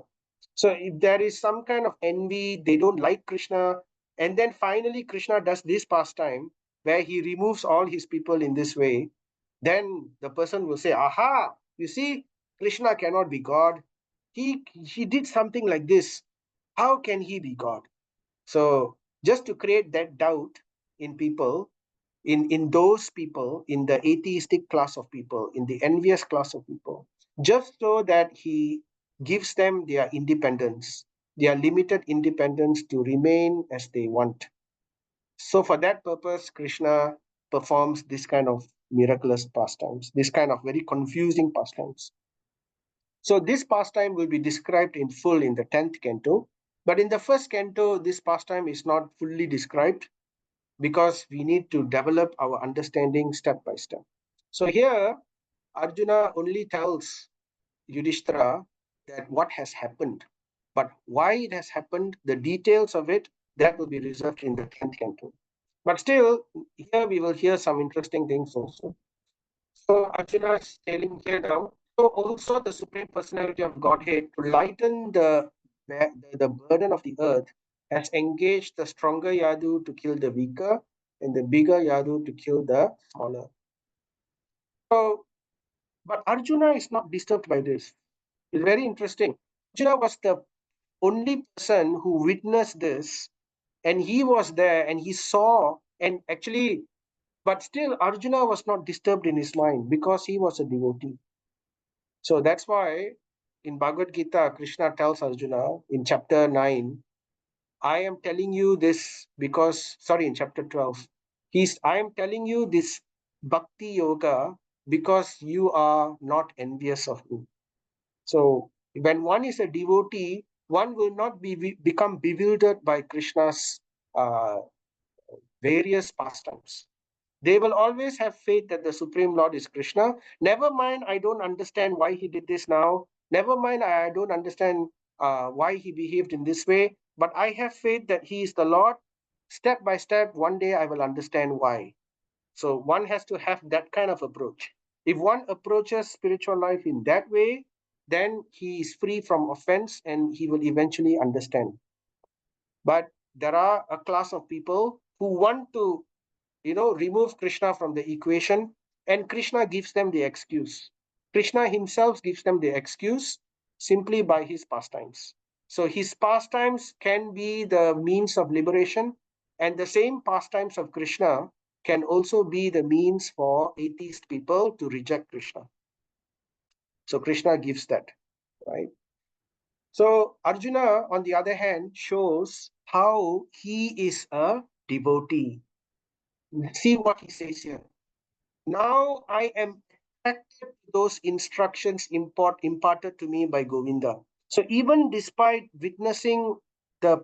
So if there is some kind of envy, they don't like Krishna. And then finally, Krishna does this pastime where he removes all his people in this way. Then the person will say, aha, you see, Krishna cannot be God. He did something like this. How can he be God? So just to create that doubt in people, in those people, in the atheistic class of people, in the envious class of people, just so that he gives them their independence, their limited independence to remain as they want. So for that purpose, Krishna performs this kind of miraculous pastimes, this kind of very confusing pastimes. So this pastime will be described in full in the 10th canto. But in the first canto, this pastime is not fully described because we need to develop our understanding step by step. So here, Arjuna only tells Yudhishthira that what has happened. But why it has happened, the details of it, that will be reserved in the 10th canto. But still, here we will hear some interesting things also. So Arjuna is telling here now, so also the Supreme Personality of Godhead, to lighten the burden of the earth, has engaged the stronger Yadu to kill the weaker and the bigger Yadu to kill the smaller. So, but Arjuna is not disturbed by this. It's very interesting. Arjuna was the only person who witnessed this, and he was there and he saw, and actually, but still Arjuna was not disturbed in his mind because he was a devotee. So that's why in Bhagavad Gita, Krishna tells Arjuna in chapter 9, I am telling you this because, in chapter 12, I am telling you this bhakti yoga because you are not envious of me. So when one is a devotee, one will not become bewildered by Krishna's various pastimes. They will always have faith that the Supreme Lord is Krishna. Never mind, I don't understand why he did this now. Never mind, I don't understand why he behaved in this way. But I have faith that he is the Lord. Step by step, one day I will understand why. So one has to have that kind of approach. If one approaches spiritual life in that way, then he is free from offense and he will eventually understand. But there are a class of people who want to, remove Krishna from the equation, and Krishna gives them the excuse. Krishna himself gives them the excuse simply by his pastimes. So his pastimes can be the means of liberation, and the same pastimes of Krishna can also be the means for atheist people to reject Krishna. So Krishna gives that, right? So Arjuna, on the other hand, shows how he is a devotee. See what he says here. Now I am attracted to those instructions imparted to me by Govinda. So even despite witnessing the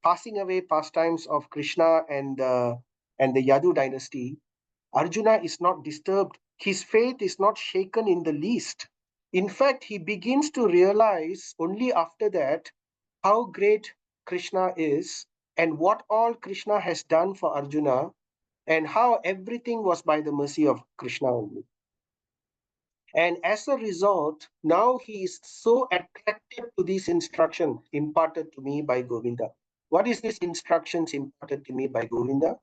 passing away pastimes of Krishna and the Yadu dynasty, Arjuna is not disturbed. His faith is not shaken in the least. In fact, he begins to realize only after that how great Krishna is and what all Krishna has done for Arjuna, and how everything was by the mercy of Krishna only. And as a result, now he is so attracted to these instructions imparted to me by Govinda. What is these instructions imparted to me by Govinda?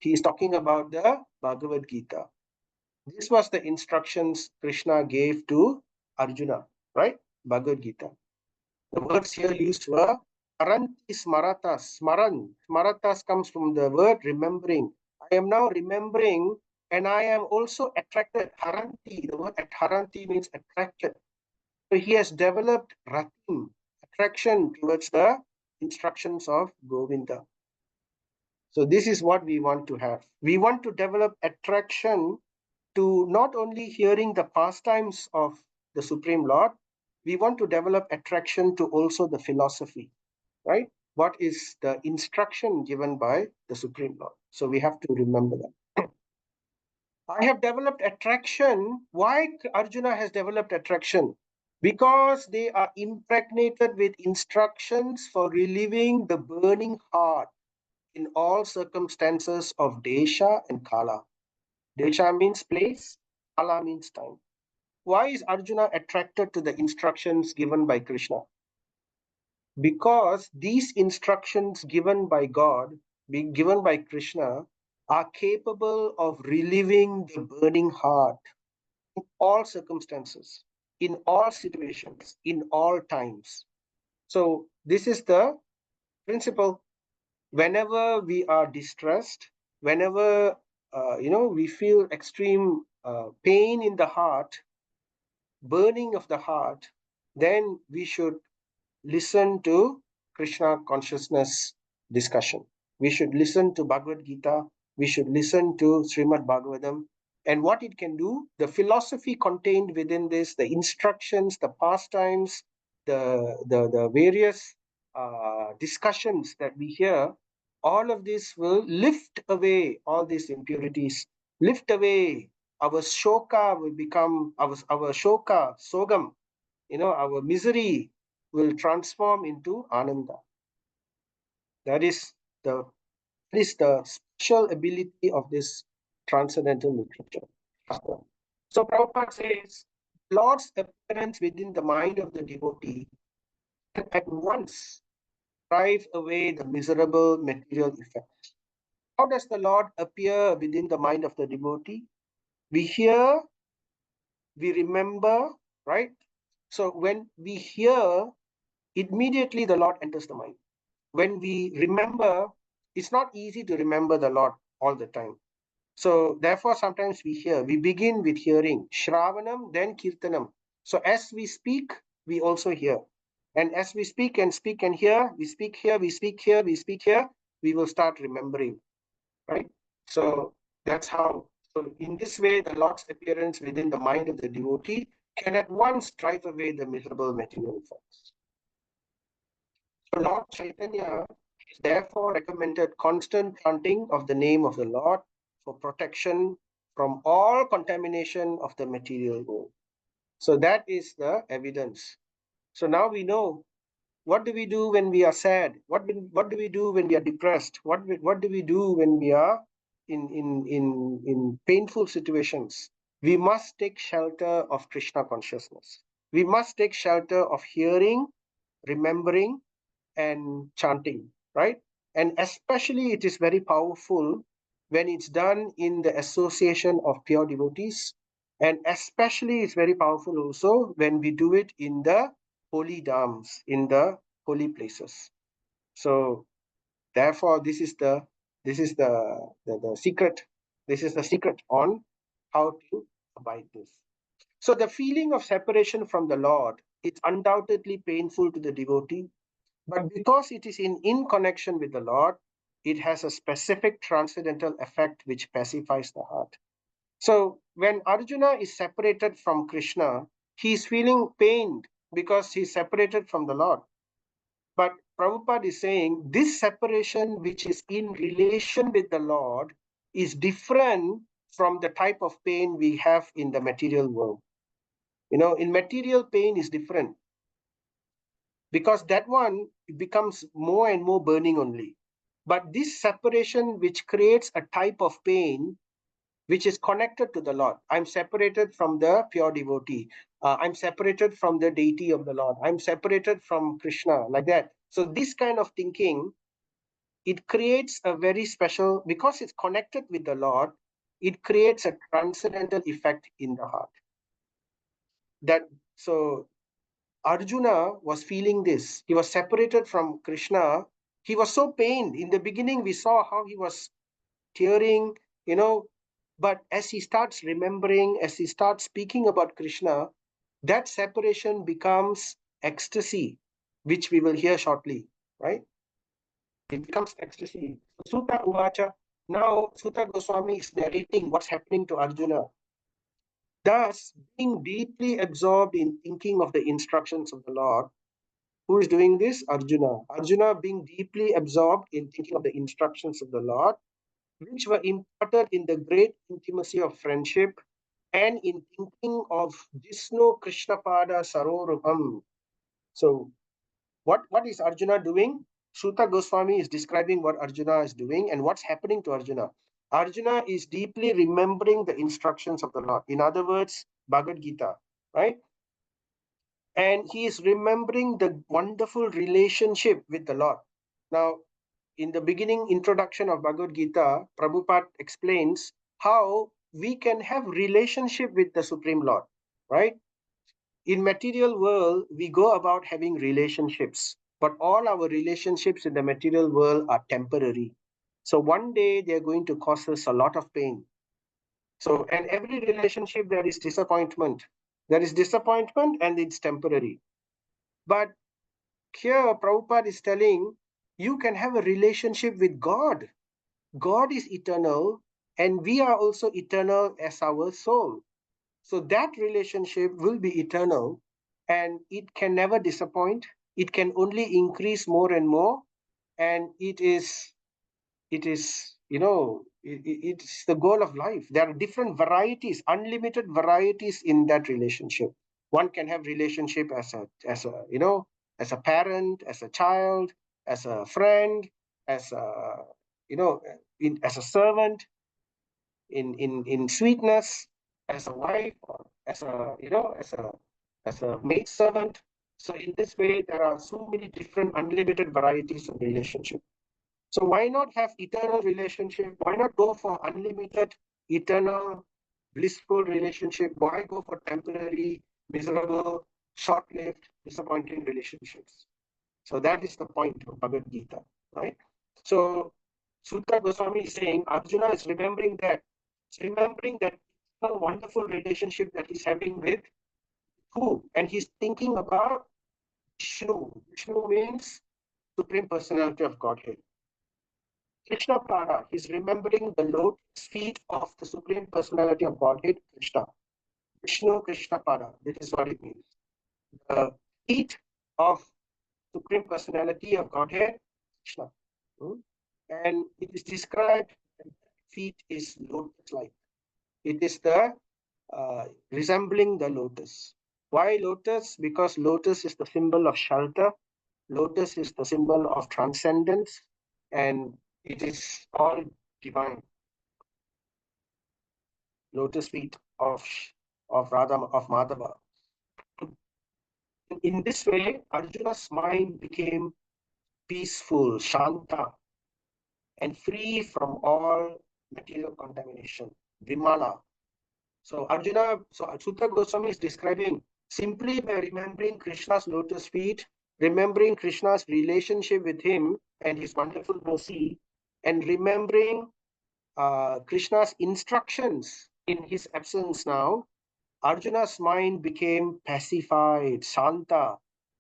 He is talking about the Bhagavad Gita. This was the instructions Krishna gave to Arjuna, right? Bhagavad Gita. The words here used were Haranti Smaratas. Smaratas comes from the word remembering. I am now remembering, and I am also attracted. Haranti, the word Haranti means attracted. So he has developed Ratim, attraction towards the instructions of Govinda. So this is what we want to have. We want to develop attraction to not only hearing the pastimes of the Supreme Lord, we want to develop attraction to also the philosophy, right? What is the instruction given by the Supreme Lord? So we have to remember that. I have developed attraction. Why Arjuna has developed attraction? Because they are impregnated with instructions for relieving the burning heart in all circumstances of Desha and Kala. Desha means place, Kala means time. Why is Arjuna attracted to the instructions given by Krishna? Because these instructions given by God, being given by Krishna, are capable of relieving the burning heart in all circumstances, in all situations, in all times. So this is the principle. Whenever we are distressed, whenever we feel extreme pain in the heart, burning of the heart, then we should listen to Krishna consciousness discussion. We should listen to Bhagavad Gita. We should listen to Srimad Bhagavatam. And what it can do, the philosophy contained within this, the instructions, the pastimes, the various discussions that we hear, all of this will lift away all these impurities, lift away our shoka will become our shoka, sogam, our misery will transform into ananda. That is the special ability of this transcendental literature. So Prabhupada says, Lord's appearance within the mind of the devotee can at once drive away the miserable material effects. How does the Lord appear within the mind of the devotee? We hear, we remember, right? So when we hear, immediately the Lord enters the mind. When we remember, it's not easy to remember the Lord all the time. So therefore, sometimes we begin with hearing, Shravanam, then Kirtanam. So as we speak, we also hear. And as we speak and hear, we speak here, we speak here, we speak here, we will start remembering, right? So that's how. So in this way, the Lord's appearance within the mind of the devotee can at once drive away the miserable material effects. So Lord Chaitanya It is therefore recommended constant chanting of the name of the Lord for protection from all contamination of the material world. So that is the evidence. So now we know, what do we do when we are sad? What do we do when we are depressed? What do we do when we are in painful situations? We must take shelter of Krishna consciousness. We must take shelter of hearing, remembering, and chanting, right? And especially it is very powerful when it's done in the association of pure devotees. And especially it's very powerful also when we do it in the holy dhams, in the holy places. So therefore, this is the secret. This is the secret on how to abide this. So the feeling of separation from the Lord is undoubtedly painful to the devotee, but because it is in connection with the Lord, it has a specific transcendental effect which pacifies the heart. So when Arjuna is separated from Krishna, he is feeling pained because he is separated from the Lord. But Prabhupada is saying this separation which is in relation with the Lord is different from the type of pain we have in the material world. In material, pain is different, because that one becomes more and more burning only. But this separation which creates a type of pain which is connected to the Lord. I'm separated from the pure devotee. I'm separated from the deity of the Lord. I'm separated from Krishna, like that. So this kind of thinking, it creates a very special, because it's connected with the Lord, it creates a transcendental effect in the heart. So Arjuna was feeling this. He was separated from Krishna. He was so pained. In the beginning, we saw how he was tearing, but as he starts remembering, as he starts speaking about Krishna, that separation becomes ecstasy, which we will hear shortly, right? It becomes ecstasy. Sutta Uvacha. Now, Sutta Goswami is narrating what's happening to Arjuna. Thus, being deeply absorbed in thinking of the instructions of the Lord. Who is doing this? Arjuna. Arjuna being deeply absorbed in thinking of the instructions of the Lord, which were imparted in the great intimacy of friendship and in thinking of Jisnu Krishnapada Sarorupam. So, what is Arjuna doing? Sutta Goswami is describing what Arjuna is doing and what's happening to Arjuna. Arjuna is deeply remembering the instructions of the Lord. In other words, Bhagavad Gita, right? And he is remembering the wonderful relationship with the Lord. Now, in the beginning introduction of Bhagavad Gita, Prabhupada explains how we can have relationship with the Supreme Lord, right? In material world, we go about having relationships, but all our relationships in the material world are temporary. So one day they're going to cause us a lot of pain. So, and every relationship there is disappointment. There is disappointment and it's temporary. But here Prabhupada is telling you can have a relationship with God. God is eternal and we are also eternal as our soul. So that relationship will be eternal and it can never disappoint. It can only increase more and more. And it's the goal of life. There are different varieties, unlimited varieties in that relationship. One can have relationship as a parent, as a child, as a friend, as as a servant, in sweetness, as a wife, or as a maid servant. So in this way, there are so many different unlimited varieties of relationship. So why not have eternal relationship? Why not go for unlimited, eternal, blissful relationship? Why go for temporary, miserable, short-lived, disappointing relationships? So that is the point of Bhagavad Gita, right? So Sutta Goswami is saying Arjuna is remembering that. He's remembering that wonderful relationship that he's having with who? And he's thinking about Vishnu. Vishnu means Supreme Personality of Godhead. Krishna Pada, he's remembering the lotus feet of the Supreme Personality of Godhead, Krishna. Vishnu Krishna Pada, this is what it means. The feet of Supreme Personality of Godhead, Krishna. And it is described that feet is lotus-like. It is the resembling the lotus. Why lotus? Because lotus is the symbol of shelter. Lotus is the symbol of transcendence, and it is all divine. Lotus feet of Madhava. In this way, Arjuna's mind became peaceful, shanta, and free from all material contamination, vimala. So Sutta Goswami is describing simply by remembering Krishna's lotus feet, remembering Krishna's relationship with him and his wonderful mercy, and remembering Krishna's instructions in his absence now, Arjuna's mind became pacified, shanta,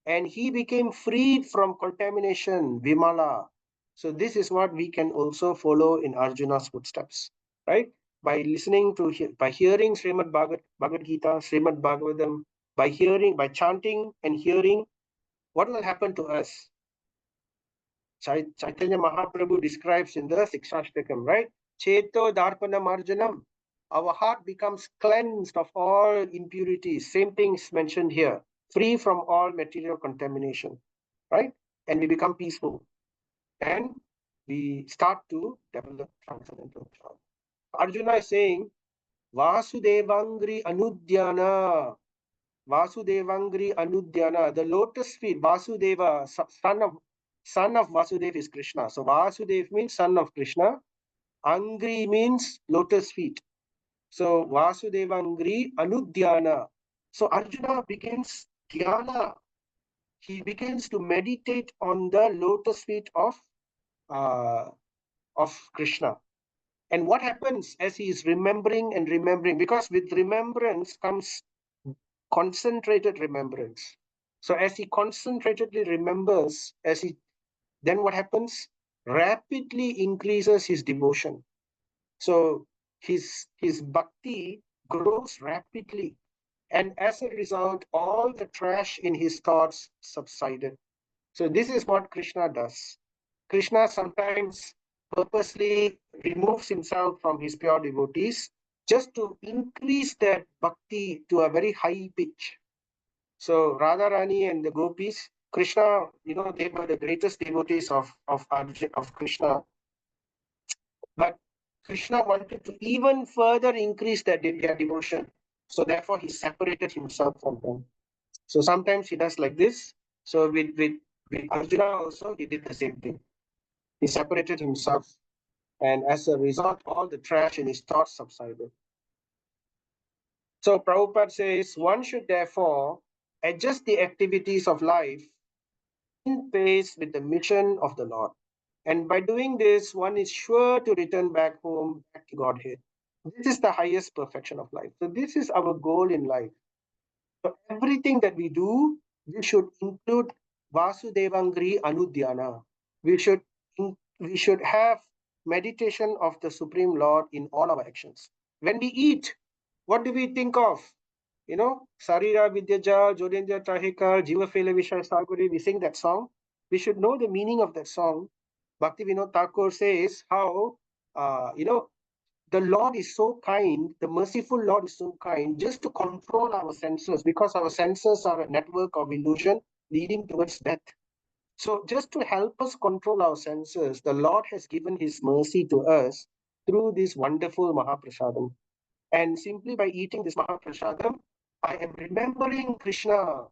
and he became freed from contamination, vimala. So this is what we can also follow in Arjuna's footsteps, right? By listening to, by hearing Srimad Bhagavad Gita, Srimad Bhagavatam, by chanting and hearing, what will happen to us? Chaitanya Mahaprabhu describes in the Sikshashtakam, right? Cheto Darpana Marjanam. Our heart becomes cleansed of all impurities. Same things mentioned here. Free from all material contamination, right? And we become peaceful. And we start to develop transcendental joy. Arjuna is saying, Vasudevangri Anudhyana. Vasudevangri Anudhyana. The lotus feet, Vasudeva, son of Vasudeva is Krishna. So Vasudeva means son of Krishna. Angri means lotus feet. So Vasudevangri Anudhyana. So Arjuna begins dhyana. He begins to meditate on the lotus feet of Krishna. And what happens as he is remembering and remembering? Because with remembrance comes concentrated remembrance. So as he concentratedly remembers, then what happens? Rapidly increases his devotion. So his bhakti grows rapidly. And as a result, all the trash in his thoughts subsided. So this is what Krishna does. Krishna sometimes purposely removes himself from his pure devotees just to increase that bhakti to a very high pitch. So Radharani and the gopis, Krishna, they were the greatest devotees of Krishna. But Krishna wanted to even further increase their devotion. So therefore, he separated himself from them. So sometimes he does like this. So with Arjuna also, he did the same thing. He separated himself. And as a result, all the trash in his thoughts subsided. So Prabhupada says, one should therefore adjust the activities of life in pace with the mission of the Lord. And by doing this, one is sure to return back home, back to Godhead. This is the highest perfection of life. So this is our goal in life. So everything that we do, we should include Vasudevangri Anudhyana. We should have meditation of the Supreme Lord in all our actions. When we eat, what do we think of? Sarira Vidyaja, Jodendra Tahika, Jiva Fela Vishaya Saguri, we sing that song. We should know the meaning of that song. Bhakti Vinod Thakur says how, the Lord is so kind, the merciful Lord is so kind, just to control our senses, because our senses are a network of illusion leading towards death. So just to help us control our senses, the Lord has given his mercy to us through this wonderful Mahaprasadam. And simply by eating this Mahaprasadam, I am remembering Krishna,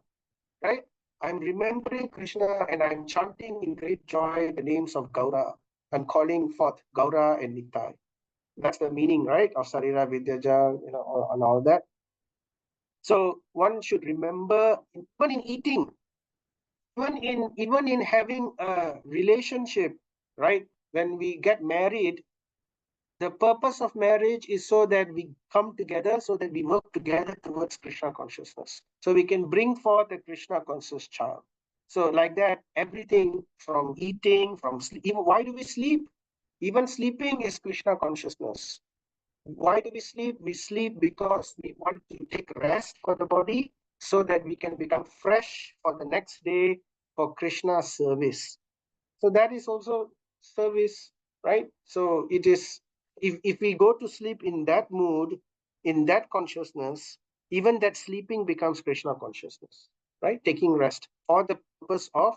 right? I'm remembering Krishna and I'm chanting in great joy the names of Gaura. I'm calling forth Gaura and Nittai. That's the meaning, right, of Sarira Vidyaja, and all that. So one should remember, even in eating, even in having a relationship, right? When we get married, the purpose of marriage is so that we come together, so that we work together towards Krishna consciousness. So we can bring forth a Krishna conscious child. So like that, everything from eating, from sleep, even why do we sleep? Even sleeping is Krishna consciousness. Why do we sleep? We sleep because we want to take rest for the body so that we can become fresh for the next day for Krishna's service. So that is also service, right? So it is, if we go to sleep in that mood, in that consciousness, even that sleeping becomes Krishna consciousness, right? Taking rest for the purpose of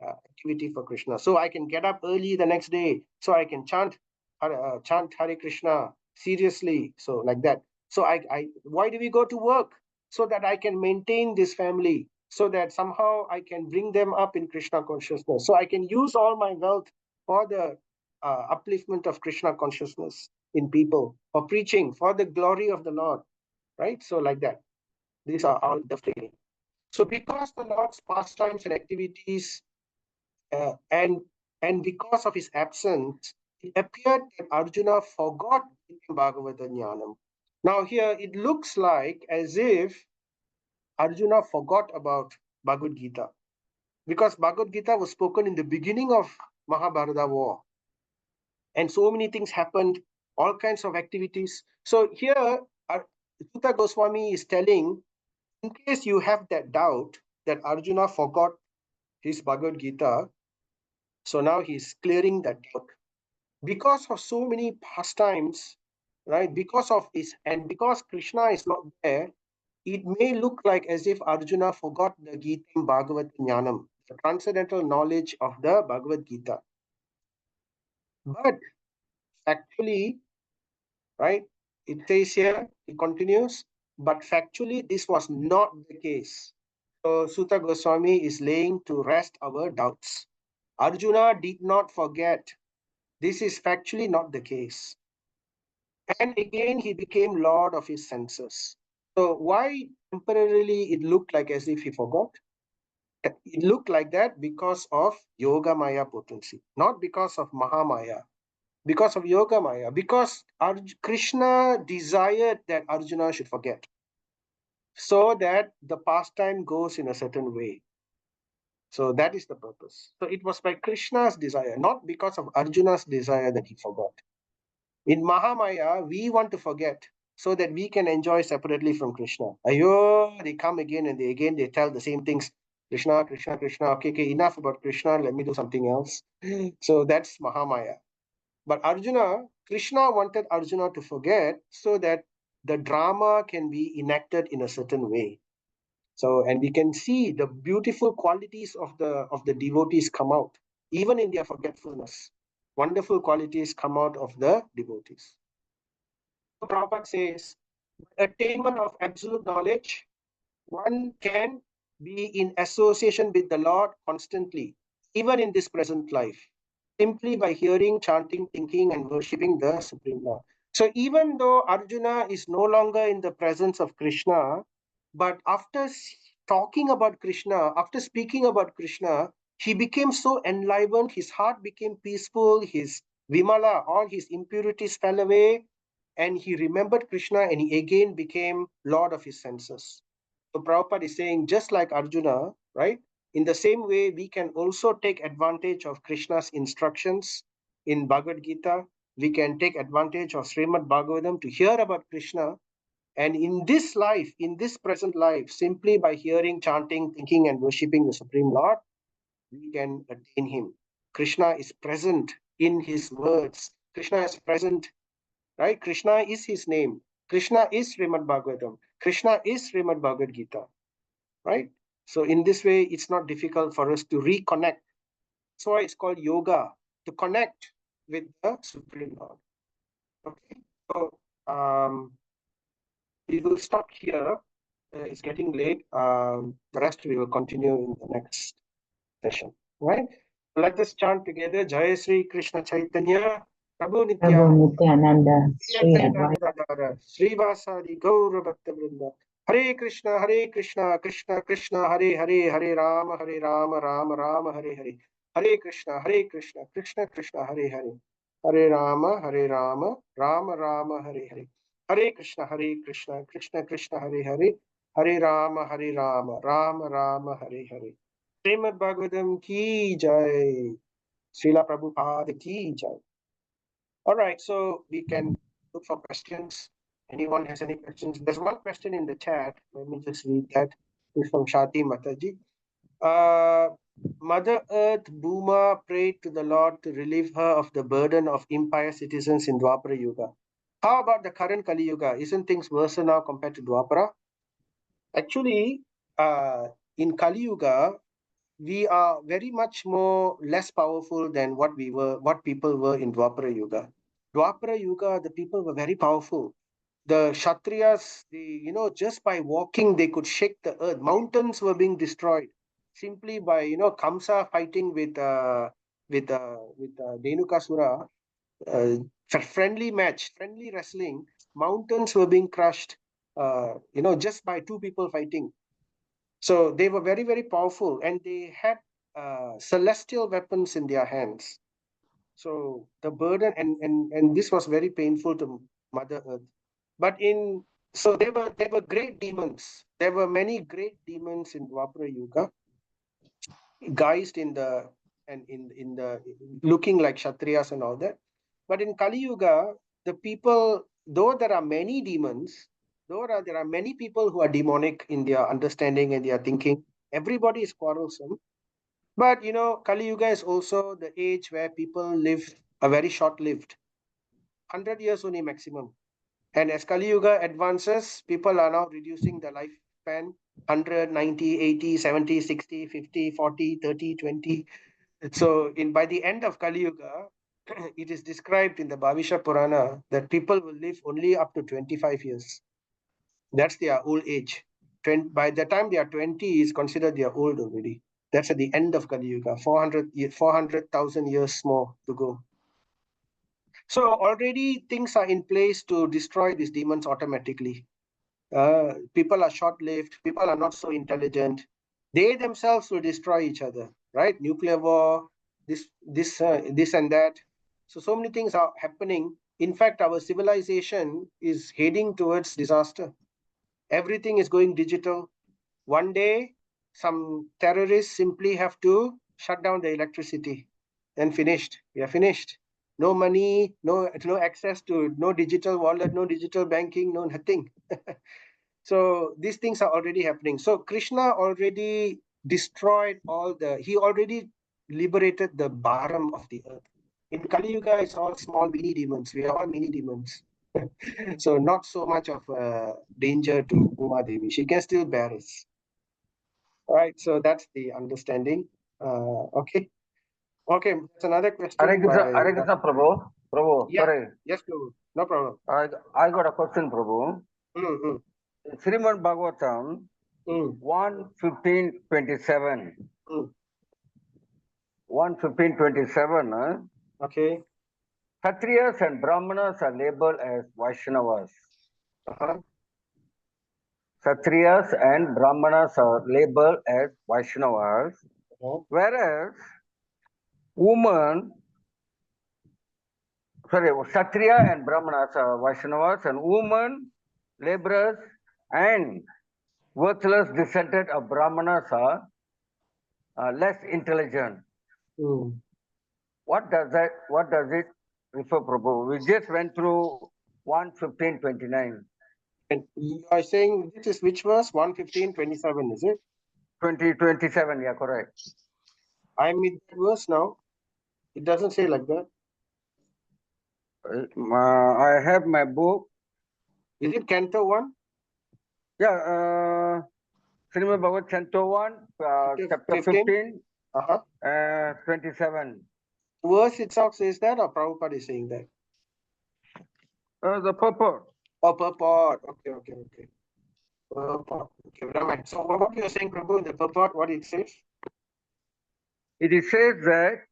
activity for Krishna. So I can get up early the next day, so I can chant Hare Krishna seriously. So like that. So why do we go to work? So that I can maintain this family, so that somehow I can bring them up in Krishna consciousness. So I can use all my wealth for the upliftment of Krishna consciousness in people, for preaching, for the glory of the Lord, right? So like that. These are all the training. So because the Lord's pastimes and activities and because of his absence, it appeared that Arjuna forgot Bhagavata Jnanam. Now here it looks like as if Arjuna forgot about Bhagavad Gita, because Bhagavad Gita was spoken in the beginning of Mahabharata war, and so many things happened, all kinds of activities. So here Sutta Goswami is telling, in case you have that doubt that Arjuna forgot his Bhagavad Gita, so now he's clearing that doubt. Because of so many pastimes, right? Because of this, and because Krishna is not there, it may look like as if Arjuna forgot the Gita Bhagavad Jnanam, the transcendental knowledge of the Bhagavad Gita. But factually, right? It says here, it continues, but factually, this was not the case. So Sutta Goswami is laying to rest our doubts. Arjuna did not forget. This is factually not the case. And again, he became lord of his senses. So why temporarily it looked like as if he forgot? It looked like that because of Yoga Maya potency, not because of Mahamaya, because of Yoga Maya, because Krishna desired that Arjuna should forget, so that the pastime goes in a certain way. So that is the purpose. So it was by Krishna's desire, not because of Arjuna's desire, that he forgot. In Mahamaya, we want to forget so that we can enjoy separately from Krishna. Ayo, they come again and they tell the same things. Krishna, Krishna, Krishna. Okay, enough about Krishna. Let me do something else. So that's Mahamaya. But Arjuna, Krishna wanted Arjuna to forget so that the drama can be enacted in a certain way. So, and we can see the beautiful qualities of the devotees come out, even in their forgetfulness. Wonderful qualities come out of the devotees. So Prabhupada says, attainment of absolute knowledge, one can be in association with the Lord constantly, even in this present life, simply by hearing, chanting, thinking, and worshipping the Supreme Lord. So even though Arjuna is no longer in the presence of Krishna, but after talking about Krishna, after speaking about Krishna, he became so enlivened, his heart became peaceful, his Vimala, all his impurities fell away, and he remembered Krishna and he again became Lord of his senses. So Prabhupada is saying, just like Arjuna, right? In the same way, we can also take advantage of Krishna's instructions in Bhagavad Gita. We can take advantage of Srimad Bhagavatam to hear about Krishna. And in this life, in this present life, simply by hearing, chanting, thinking, and worshipping the Supreme Lord, we can attain him. Krishna is present in his words. Krishna is present, right? Krishna is his name. Krishna is Srimad Bhagavatam. Krishna is Srimad Bhagavad Gita, right? So in this way, it's not difficult for us to reconnect. That's why it's called yoga, to connect with the Supreme Lord. Okay, so we will stop here. It's getting late. The rest we will continue in the next session, right? Let us chant together. Jai Sri Krishna Chaitanya, Prabhu Prabhu Nitya, Nityananda, Sri Advaita. Srivasadi Gaura Bhakta Vrinda. Hare Krishna, Krishna Krishna, Hare Hare, Hare Rama, Rama Rama, Hare Hare. Hare Krishna, Krishna Krishna, Hare Hare. Hare Rama, Rama Rama, Hare Hare. Hare Krishna, Krishna Krishna, Hare Hare. Hare Rama, Rama Rama, Hare Hare. Srimad Bhagavatam ki jai. Srila Prabhupada ki jai. All right, so we can look for questions. Anyone has any questions? There's one question in the chat. Let me just read that. It's from Shati Mataji. Mother Earth Bhuma prayed to the Lord to relieve her of the burden of impious citizens in Dwapara Yuga. How about the current Kali Yuga? Isn't things worse now compared to Dwapara? Actually, in Kali Yuga, we are very much more less powerful than what people were in Dwapara Yuga. Dwapara Yuga, the people were very powerful. The Kshatriyas, just by walking, they could shake the earth. Mountains were being destroyed simply by, Kamsa fighting with Dhenukasura. Friendly match, friendly wrestling. Mountains were being crushed, just by two people fighting. So they were very, very powerful, and they had celestial weapons in their hands. So the burden, and this was very painful to Mother Earth. But so there were great demons. There were many great demons in Dwapara Yuga, guised in the looking like Kshatriyas and all that. But in Kali Yuga, the people, though there are many demons, there are many people who are demonic in their understanding and their thinking. Everybody is quarrelsome. But Kali Yuga is also the age where people live a very short-lived, 100 years only maximum. And as Kali Yuga advances, people are now reducing the lifespan 100, 90, 80, 70, 60, 50, 40, 30, 20. So by the end of Kali Yuga, it is described in the Bhavisha Purana that people will live only up to 25 years. That's their old age. By the time they are 20, is considered they are old already. That's at the end of Kali Yuga, 400,000 years more to go. So already things are in place to destroy these demons automatically. People are short-lived. People are not so intelligent. They themselves will destroy each other, right? Nuclear war, this and that. So many things are happening. In fact, our civilization is heading towards disaster. Everything is going digital. One day, some terrorists simply have to shut down the electricity, and finished. We are finished. No money, no access to, no digital wallet, no digital banking, no nothing. So these things are already happening. So Krishna already destroyed he already liberated the bharam of the earth. In Kali Yuga, it's all small mini demons. We are all mini demons. So not so much of a danger to Uma Devi. She can still bear us. All right, so that's the understanding. Okay. That's another question. Hare Krishna, Prabhu. Prabhu, Yeah. sorry. Yes, Prabhu. No problem. I got a question, Prabhu. Mm-hmm. Srimad Bhagavatam 1:15:27. 1:15:27. Okay. Kshatriyas and Brahmanas are labeled as Vaishnavas. Kshatriyas and Brahmanas are labeled as Vaishnavas, whereas Kshatriya and Brahmanas are Vaishnavas, and women, laborers, and worthless descendant of Brahmanas are less intelligent. What does it refer, Prabhu? We just went through 1:15:29. And you are saying this is which verse? 1:15:27, is it? 20:27, yeah, correct. I'm in that verse now. It doesn't say like that. I have my book. Is it Canto 1? Yeah, Srimad Bhagavatam Canto 1, chapter 15, 27. Verse itself says that, or Prabhupada is saying that? The purport. Oh, purport. Okay. Purport. Okay, right. So what you are saying, Prabhu, in the purport, what it says? It says that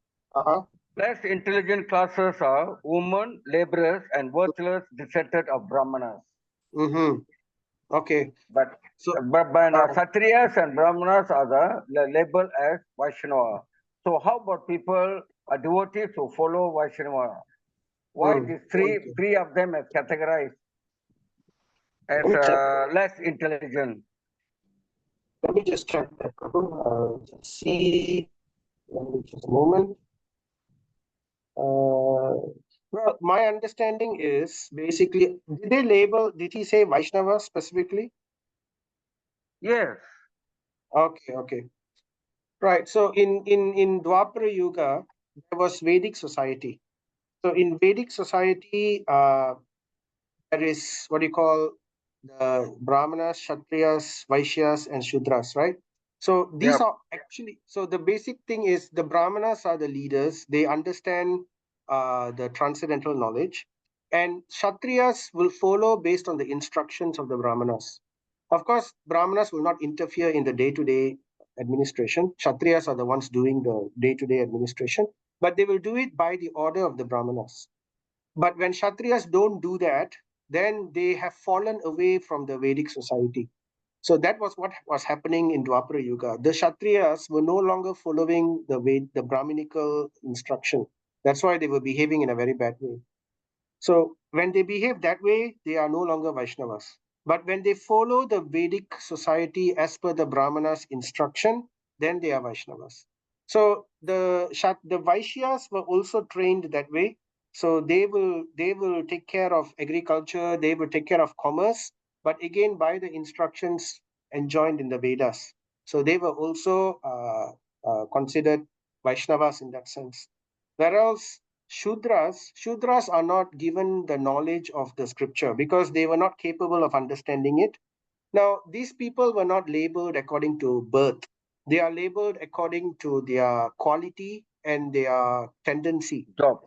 less intelligent classes are women, laborers, and worthless descendant of Brahmanas. Okay. But Kshatriyas and Brahmanas are labeled as Vaishnava. So how about people, devotees who follow Vaishnava? Why these three of them are categorized as less intelligent? Let me just check that. Just see. Let me just a moment. Well, my understanding is basically, did he say Vaishnava specifically? Yes. Okay. Right. So in Dwapara Yuga, there was Vedic society. So in Vedic society, there is what you call the Brahmanas, Kshatriyas, Vaishyas, and Shudras, right? So these are actually, so the basic thing is the Brahmanas are the leaders. They understand the transcendental knowledge, and Kshatriyas will follow based on the instructions of the Brahmanas. Of course, Brahmanas will not interfere in the day-to-day administration. Kshatriyas are the ones doing the day-to-day administration, but they will do it by the order of the Brahmanas. But when Kshatriyas don't do that, then they have fallen away from the Vedic society. So that was what was happening in Dwapara Yuga. The Kshatriyas were no longer following the Brahminical instruction. That's why they were behaving in a very bad way. So when they behave that way, they are no longer Vaishnavas. But when they follow the Vedic society as per the Brahmanas instruction, then they are Vaishnavas. So the Vaishyas were also trained that way. So they will take care of agriculture, they will take care of commerce, but again by the instructions enjoined in the Vedas. So they were also considered Vaishnavas in that sense. Whereas Shudras are not given the knowledge of the scripture because they were not capable of understanding it. Now, these people were not labeled according to birth. They are labeled according to their quality and their tendency. Job.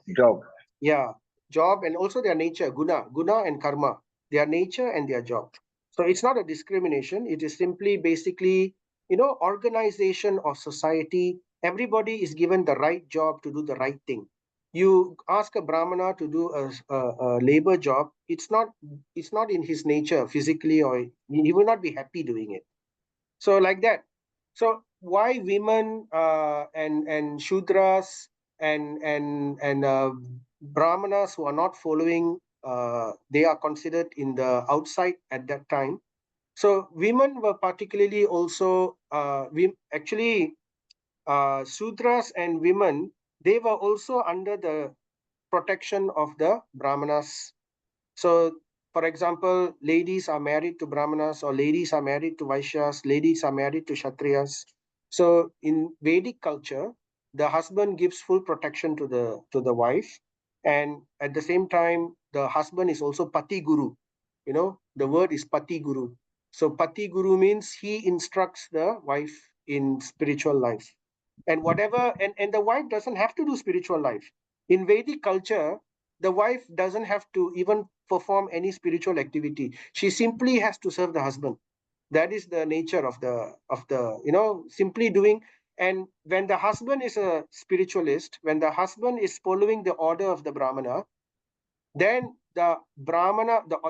Yeah, job and also their nature, guna and karma, their nature and their job. So it's not a discrimination. It is simply basically, organization of society. Everybody is given the right job to do the right thing. You ask a Brahmana to do a labor job, it's not in his nature physically, or he will not be happy doing it. So like that. So why women and Shudras and Brahmanas who are not following, they are considered in the outside at that time. So women were particularly also, Sudras and women, they were also under the protection of the Brahmanas. So, for example, ladies are married to Brahmanas, or ladies are married to Vaishyas, ladies are married to Kshatriyas. So, in Vedic culture, the husband gives full protection to the wife, and at the same time, the husband is also Pati Guru. The word is Pati Guru. So, Pati Guru means he instructs the wife in spiritual life, and whatever, and the wife doesn't have to do spiritual life. In Vedic culture, the wife doesn't have to even perform any spiritual activity. She simply has to serve the husband. That is the nature of the simply doing. And when the husband is a spiritualist, when the husband is following the order of the Brahmana, then the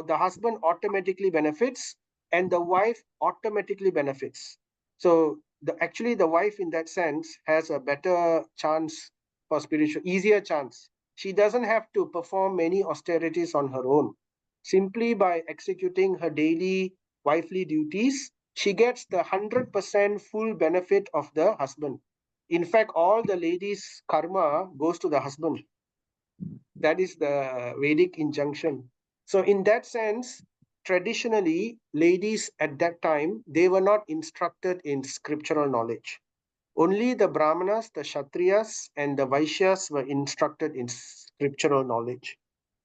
husband automatically benefits, and the wife automatically benefits. So actually the wife in that sense has a better chance for spiritual, easier chance. She doesn't have to perform many austerities on her own. Simply by executing her daily wifely duties, she gets the 100% full benefit of the husband. In fact, all the ladies' karma goes to the husband. That is the Vedic injunction. So in that sense, traditionally, ladies at that time, they were not instructed in scriptural knowledge. Only the Brahmanas, the Kshatriyas, and the Vaishyas were instructed in scriptural knowledge.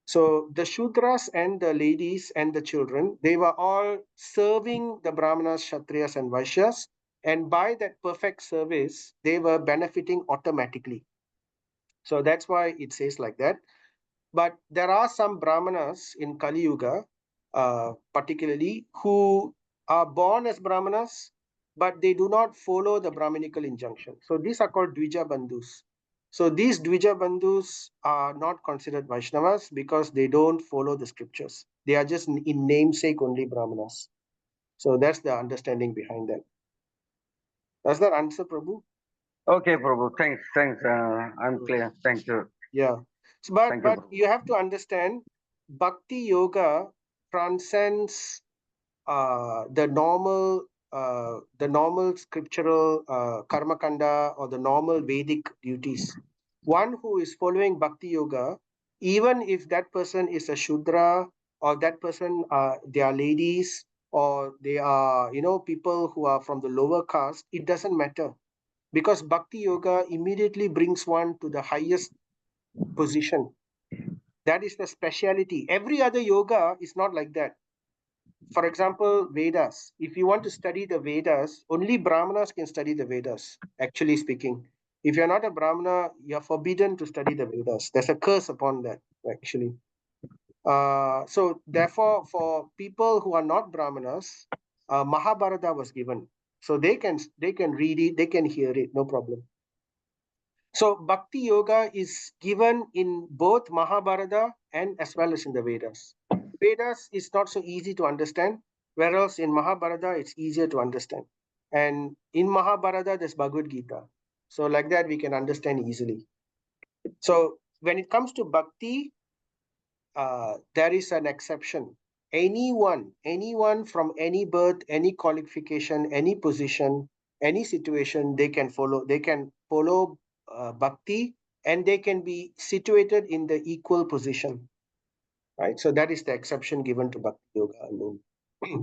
So the Shudras and the ladies and the children, they were all serving the Brahmanas, Kshatriyas, and Vaishyas. And by that perfect service, they were benefiting automatically. So that's why it says like that. But there are some Brahmanas in Kali Yuga, particularly, who are born as Brahmanas, but they do not follow the Brahminical injunction. So these are called Dvija Bandhus. So these Dvija Bandhus are not considered Vaishnavas because they don't follow the scriptures. They are just in namesake only Brahmanas. So that's the understanding behind that. Does that answer, Prabhu? Okay, Prabhu. Thanks. I'm clear. Thank you. Yeah. So, but you have to understand, Bhakti Yoga transcends the normal scriptural karma kanda or the normal Vedic duties. One who is following Bhakti Yoga, even if that person is a Shudra, or that person they are ladies, or they are people who are from the lower caste, it doesn't matter. because Bhakti Yoga immediately brings one to the highest position. That is the speciality. Every other yoga is not like that. For example, Vedas. If you want to study the Vedas, only Brahmanas can study the Vedas, actually speaking. If you're not a Brahmana, you're forbidden to study the Vedas. There's a curse upon that, actually. So therefore, for people who are not Brahmanas, Mahabharata was given. So they can read it, they can hear it, no problem. So Bhakti Yoga is given in both Mahabharata and as well as in the Vedas. Vedas is not so easy to understand, whereas in Mahabharata it's easier to understand. And in Mahabharata there's Bhagavad Gita. So like that we can understand easily. So when it comes to Bhakti, there is an exception. Anyone from any birth, any qualification, any position, any situation, they can follow. They can follow Bhakti, and they can be situated in the equal position. Right. So that is the exception given to Bhakti Yoga alone.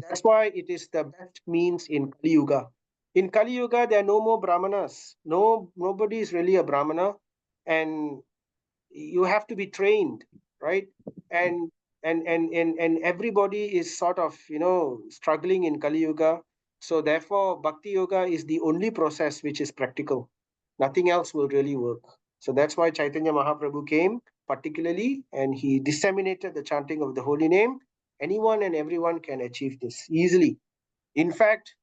That's why it is the best means in Kali Yuga. In Kali Yuga, there are no more Brahmanas. Nobody is really a Brahmana, and you have to be trained, right? And everybody is sort of struggling in Kali Yuga. So therefore, Bhakti Yoga is the only process which is practical. Nothing else will really work. So that's why Chaitanya Mahaprabhu came particularly, and he disseminated the chanting of the holy name. Anyone and everyone can achieve this easily. In fact,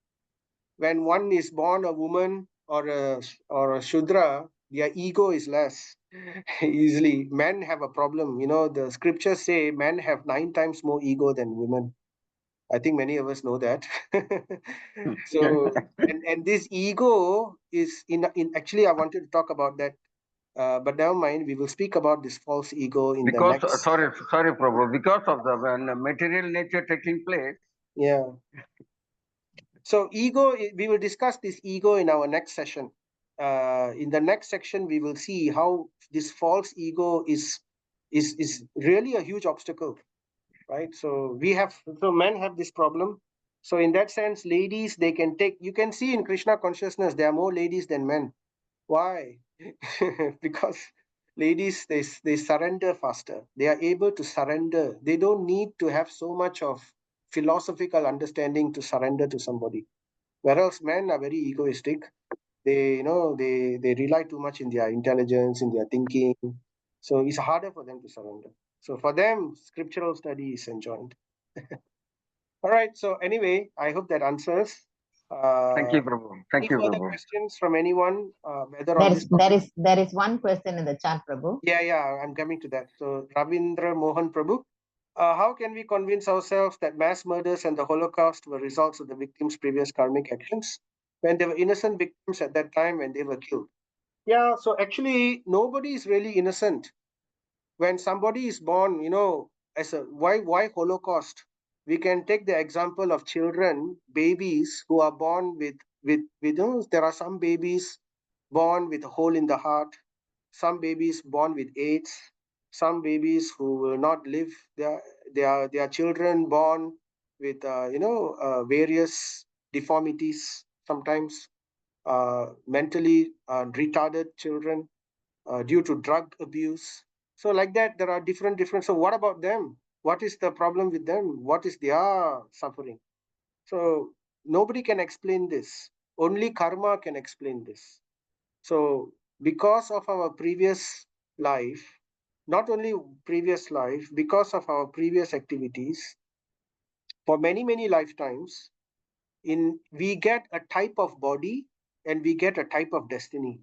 when one is born a woman or a Shudra, their ego is less. Easily. Men have a problem. The scriptures say men have 9 times more ego than women. I think many of us know that. So, and this ego is in actually, I wanted to talk about that. But never mind, we will speak about this false ego in the Because, next. sorry, Prabhu, because of the material nature taking place. Yeah. So ego, we will discuss this ego in our next session. In the next section, we will see how this false ego is really a huge obstacle, right? So men have this problem. So in that sense, ladies, they can take. You can see in Krishna consciousness, there are more ladies than men. Why? Because ladies, they surrender faster. They are able to surrender. They don't need to have so much of philosophical understanding to surrender to somebody. Whereas men are very egoistic. They rely too much in their intelligence, in their thinking. So it's harder for them to surrender. So for them, scriptural study is enjoined. All right. So anyway, I hope that answers. Thank you, Prabhu. Thank Any you, further Prabhu. questions from anyone, whether on this topic? There is one question in the chat, Prabhu. Yeah, I'm coming to that. So Ravindra Mohan Prabhu, how can we convince ourselves that mass murders and the Holocaust were results of the victims' previous karmic actions when they were innocent victims at that time when they were killed? Yeah, so actually nobody is really innocent. When somebody is born, as a why Holocaust? We can take the example of children, babies who are born with there are some babies born with a hole in the heart, some babies born with AIDS, some babies who will not live. There are children born with various deformities, sometimes mentally retarded children due to drug abuse. So like that, there are different. So what about them? What is the problem with them? What is their suffering? So nobody can explain this. Only karma can explain this. So because of our previous life, not only previous life, because of our previous activities, for many lifetimes, we get a type of body and we get a type of destiny.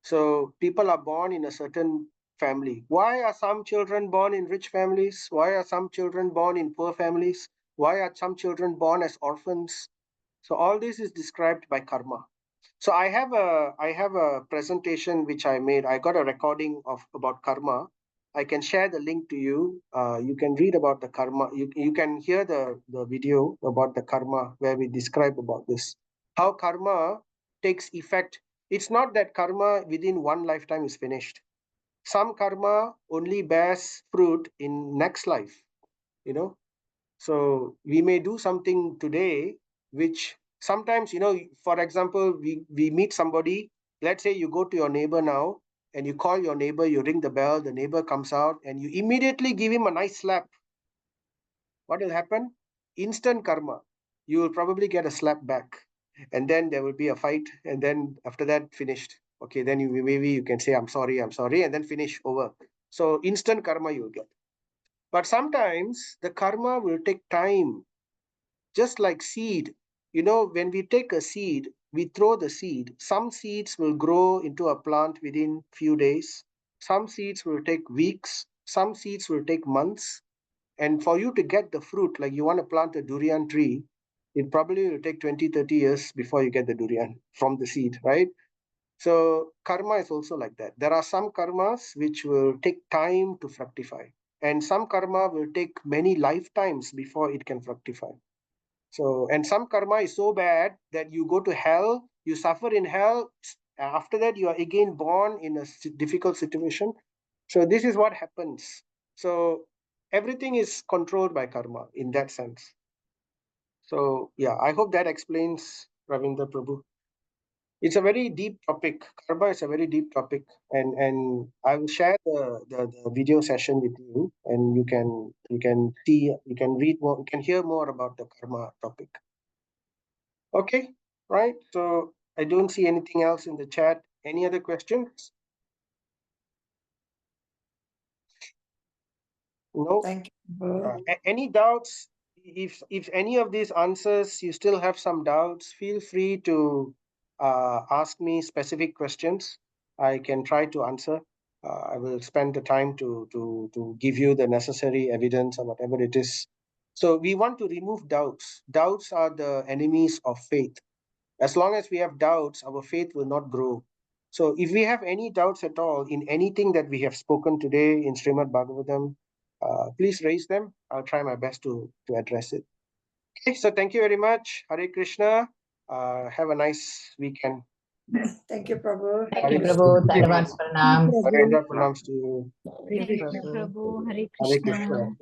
So people are born in a certain family. Why are some children born in rich families? Why are some children born in poor families? Why are some children born as orphans? So all this is described by karma. So I have a presentation which I made. I got a recording of about karma. I can share the link to you. You can read about the karma. You can hear the video about the karma where we describe about this. How karma takes effect. It's not that karma within one lifetime is finished. Some karma only bears fruit in next life, you know. So we may do something today, which sometimes, for example, we meet somebody let's say you go to your neighbor now and you call your neighbor, you ring the bell, the neighbor comes out and you immediately give him a nice slap. What will happen? Instant karma. You will probably get a slap back, and then there will be a fight, and then after that, finished. Okay, then maybe you can say, I'm sorry, and then finish over. So instant karma you will get. But sometimes the karma will take time, just like seed. You know, when we take a seed, we throw the seed. Some seeds will grow into a plant within few days. Some seeds will take weeks. Some seeds will take months. And for you to get the fruit, like you want to plant a durian tree, it probably will take 20, 30 years before you get the durian from the seed, right? So karma is also like that. There are some karmas which will take time to fructify, and some karma will take many lifetimes before it can fructify. So, and some karma is so bad that you go to hell, you suffer in hell. After that, you are again born in a difficult situation. So this is what happens. So everything is controlled by karma in that sense. So yeah, I hope that explains, Ravindra Prabhu. It's a very deep topic. Karma is a very deep topic, and I will share the video session with you, and you can see, you can read more, you can hear more about the karma topic. Okay, right. So I don't see anything else in the chat. Any other questions? No. Thank you. Any doubts? If any of these answers you still have some doubts, feel free to ask me specific questions. I can try to answer. I will spend the time to give you the necessary evidence or whatever it is. So we want to remove doubts. Doubts are the enemies of faith. As long as we have doubts, our faith will not grow. So if we have any doubts at all in anything that we have spoken today in Srimad Bhagavatam, please raise them. I'll try my best to address it. Okay, so thank you very much. Hare Krishna. Have a nice weekend. Thank you, Prabhu. Thank you, Prabhu. Dandavats Pranam. Narendra pranams to you. Hare Krishna, Prabhu. Hare Hare Krishna. Krishna.